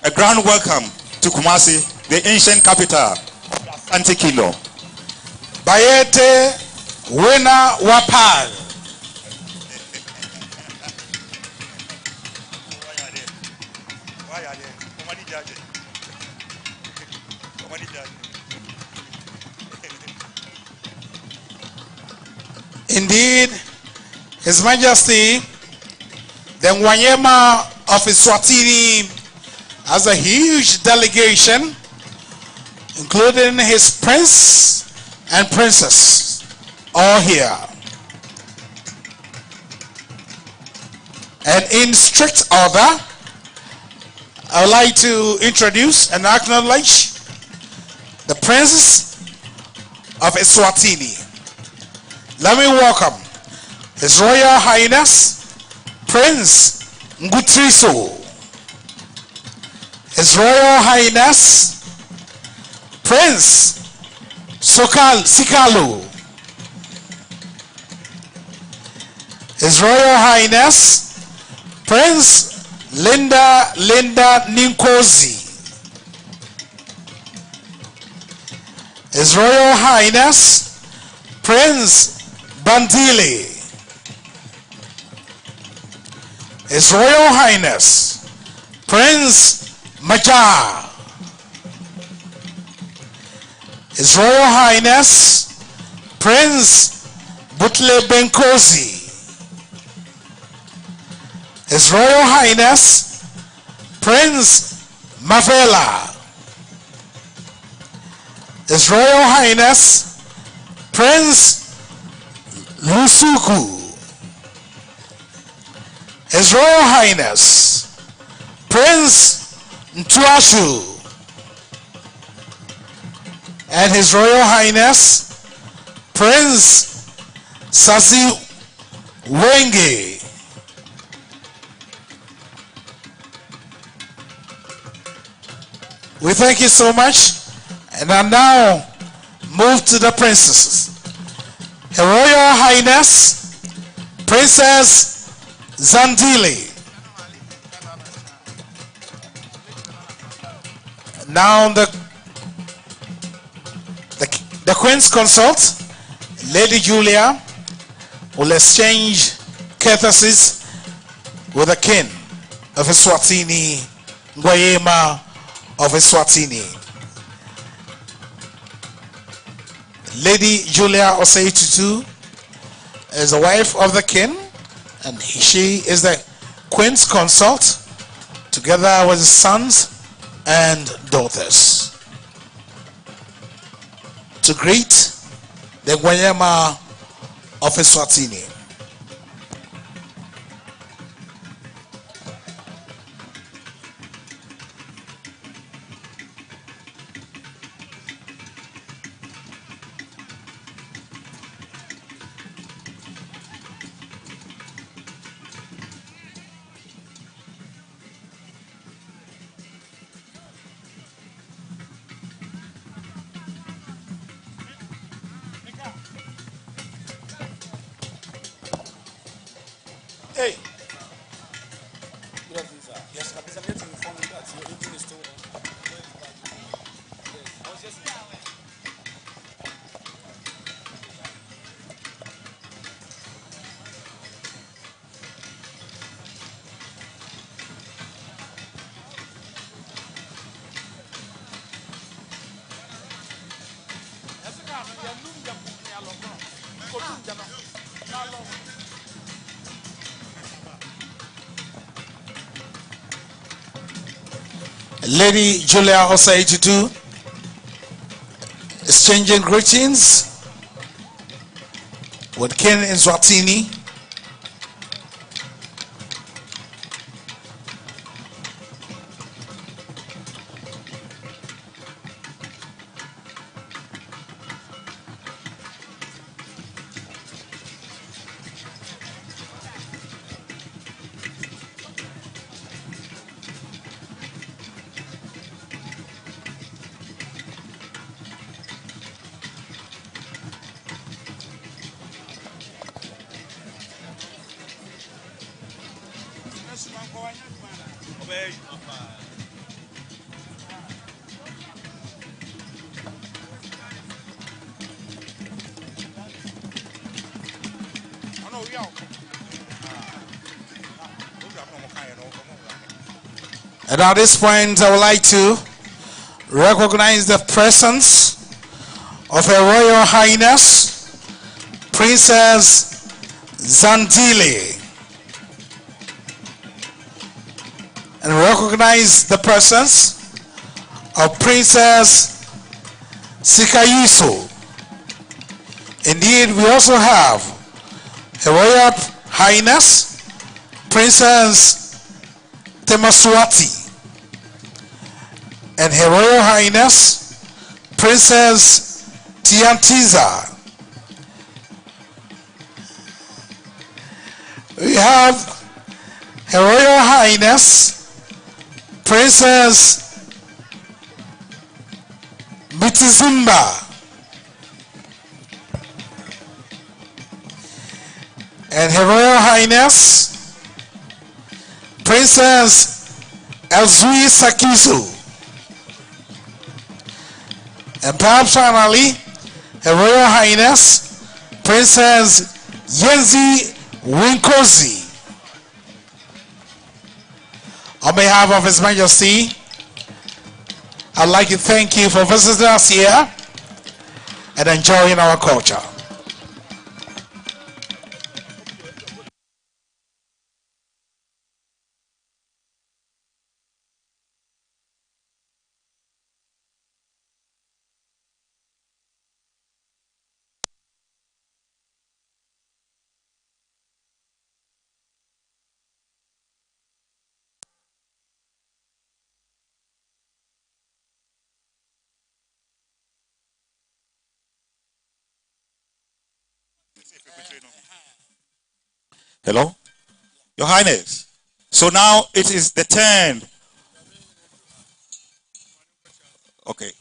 a grand welcome to Kumasi, the ancient capital of the Asantehene Kingdom. Bayete Wena Wapal. Indeed, His Majesty, the Wanyema of Eswatini, has a huge delegation, including his prince and princess, all here. And in strict order, I would like to introduce and acknowledge the Prince of Eswatini. Let me welcome His Royal Highness Prince Ngutriso, His Royal Highness Prince Sikalu, His Royal Highness Prince Linda Ninkozi, His Royal Highness Prince Bandile, His Royal Highness Prince Majar, His Royal Highness Prince Butle Benkozi, His Royal Highness Prince Mavela, His Royal Highness Prince Lusuku, His Royal Highness Prince Ntuashu, and His Royal Highness Prince Sasi Wenge. We thank you so much, and I now move to the princesses. Her Royal Highness Princess Zandili. Now the Queen's Consort, Lady Julia, will exchange courtesies with the King of Eswatini, Gwayema of Eswatini. Lady Julia Osei Tutu is the wife of the king, and she is the Queen's Consort, together with his sons and daughters, to greet the Gwayema of Eswatini. Lady Julia Osei exchanging greetings with King Eswatini. And at this point, I would like to recognize the presence of Her Royal Highness Princess Zandile, and recognize the presence of Princess Sikayiso. Indeed, we also have Her Royal Highness Princess Mswati and Her Royal Highness Princess Tiantiza. We have Her Royal Highness Princess Bitizimba and Her Royal Highness Princess Elzui Sakiso. And perhaps finally, Her Royal Highness Princess Yenzi Winkosi. On behalf of His Majesty, I'd like to thank you for visiting us here and enjoying our culture. Hello? Your Highness. So now it is the turn. Okay.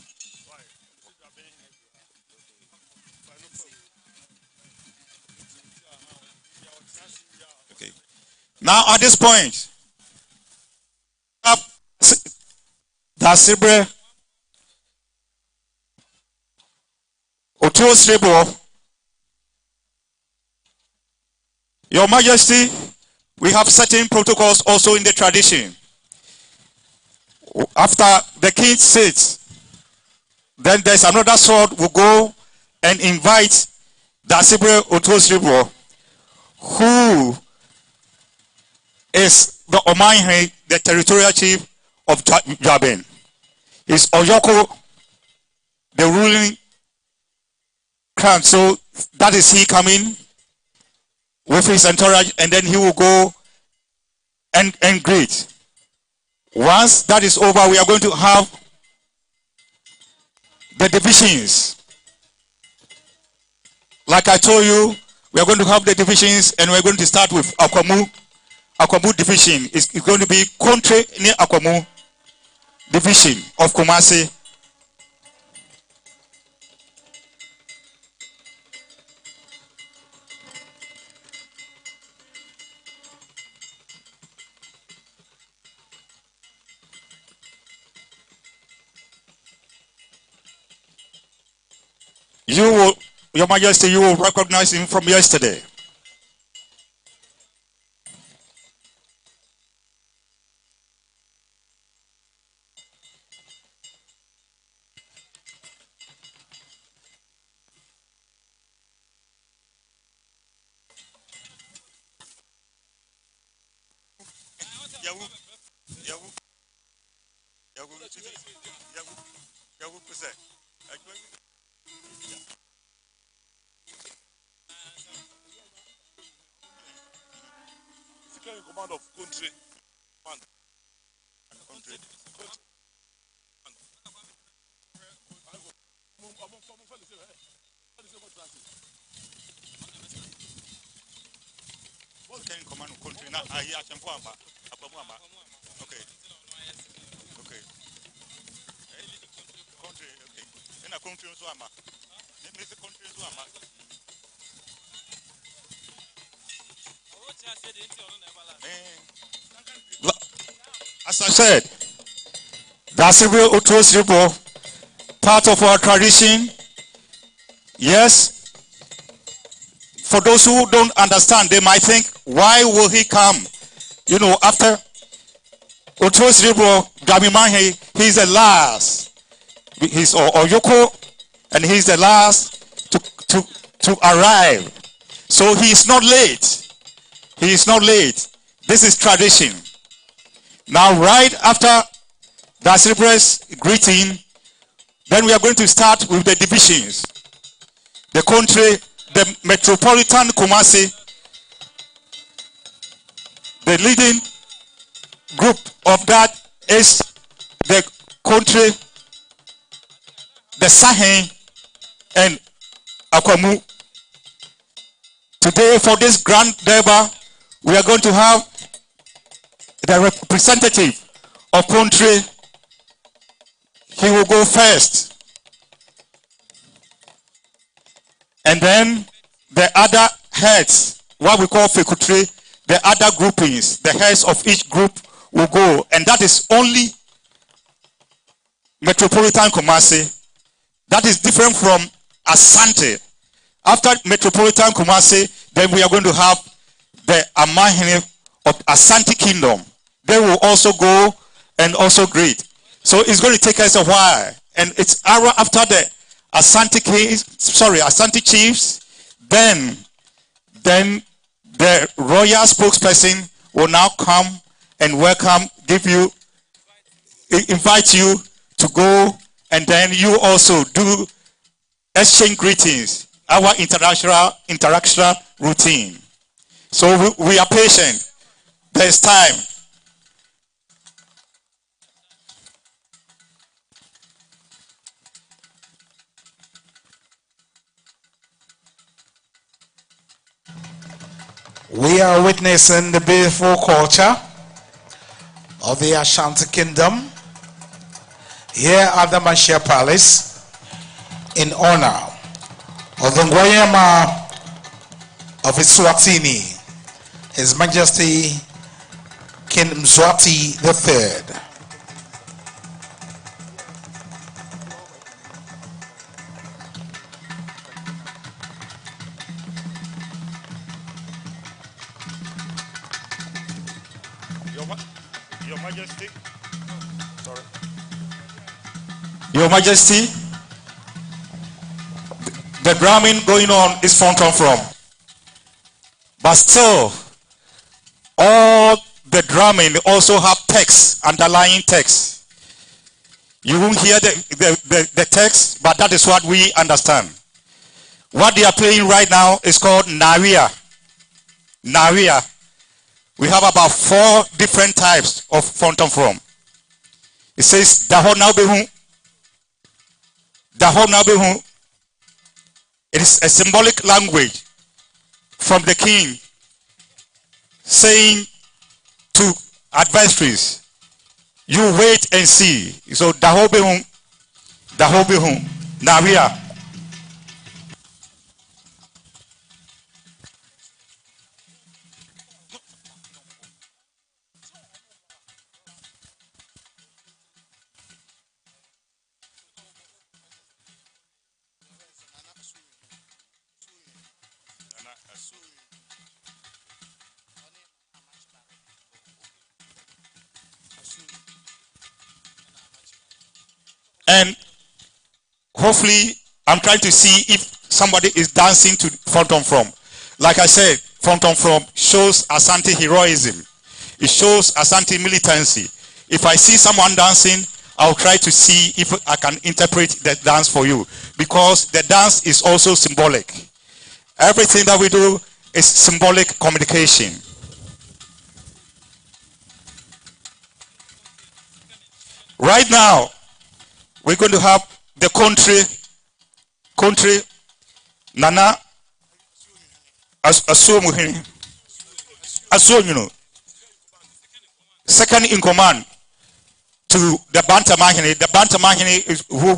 Okay. Now at this point, Dasibre Otuo Srebo, Your Majesty, we have certain protocols also in the tradition. After the king sits, then there's another sword will go and invite Dasibre Otuo Srebo, who is the Omanhe, the territorial chief of Jaben. Is Oyoko the ruling crown? So that is he coming with his entourage, and then he will go and greet. Once that is over, we are going to have the divisions. Like I told you, we are going to have the divisions, and we're going to start with Akwamu. Akwamu division is going to be country near Akwamu division of Kumasi. Your Majesty, you will recognize him from yesterday. Command of country. Command of country. Now I hear okay. Okay. Country. Okay. In a country so ama. This country so ama. As I said, that's part of our tradition. Yes. For those who don't understand, they might think, why will he come? You know, after Otosribo Gamimahe, he's the last. He's Oyoko, and he's the last to arrive. So he is not late. He is not late. This is tradition. Now, right after the celebrous greeting, then we are going to start with the divisions. The country, the metropolitan Kumasi, the leading group of that is the country, the Sahen and Akwamu. Today, for this grand durbar, we are going to have the representative of country. He will go first. And then the other heads, what we call Fikutri, the other groupings, the heads of each group will go. And that is only Metropolitan Kumasi. That is different from Asante. After Metropolitan Kumasi, then we are going to have the Asantehene of Asantehene Kingdom. They will also go and also greet. So it's going to take us a while. And it's after the Asante chiefs, then the royal spokesperson will now come and invite you to go, and then you also do exchange greetings, our international routine. So we are patient. There's time. We are witnessing the beautiful culture of the Ashanti Kingdom here at the Mashia Palace in honor of the Ngoyama of Eswatini, His Majesty King Mswati III. Your Majesty. Sorry. Your Majesty, the drumming going on is from. But still, all the drumming also have text, underlying text. You won't hear the text, but that is what we understand. What they are playing right now is called Naria. Naria. We have about 4 different types of from. It says Daho Naubehu. Daho Naubehu. It is a symbolic language from the king saying to adversaries, you wait and see. So Daho Behu, Naria. And hopefully, I'm trying to see if somebody is dancing to Fronton From. Like I said, Fronton From shows Asante heroism. It shows Asante militancy. If I see someone dancing, I'll try to see if I can interpret the dance for you, because the dance is also symbolic. Everything that we do is symbolic communication. Right now, we're going to have the country Nana Asantehene, second in command to the Bantamahene. The Bantamahene is who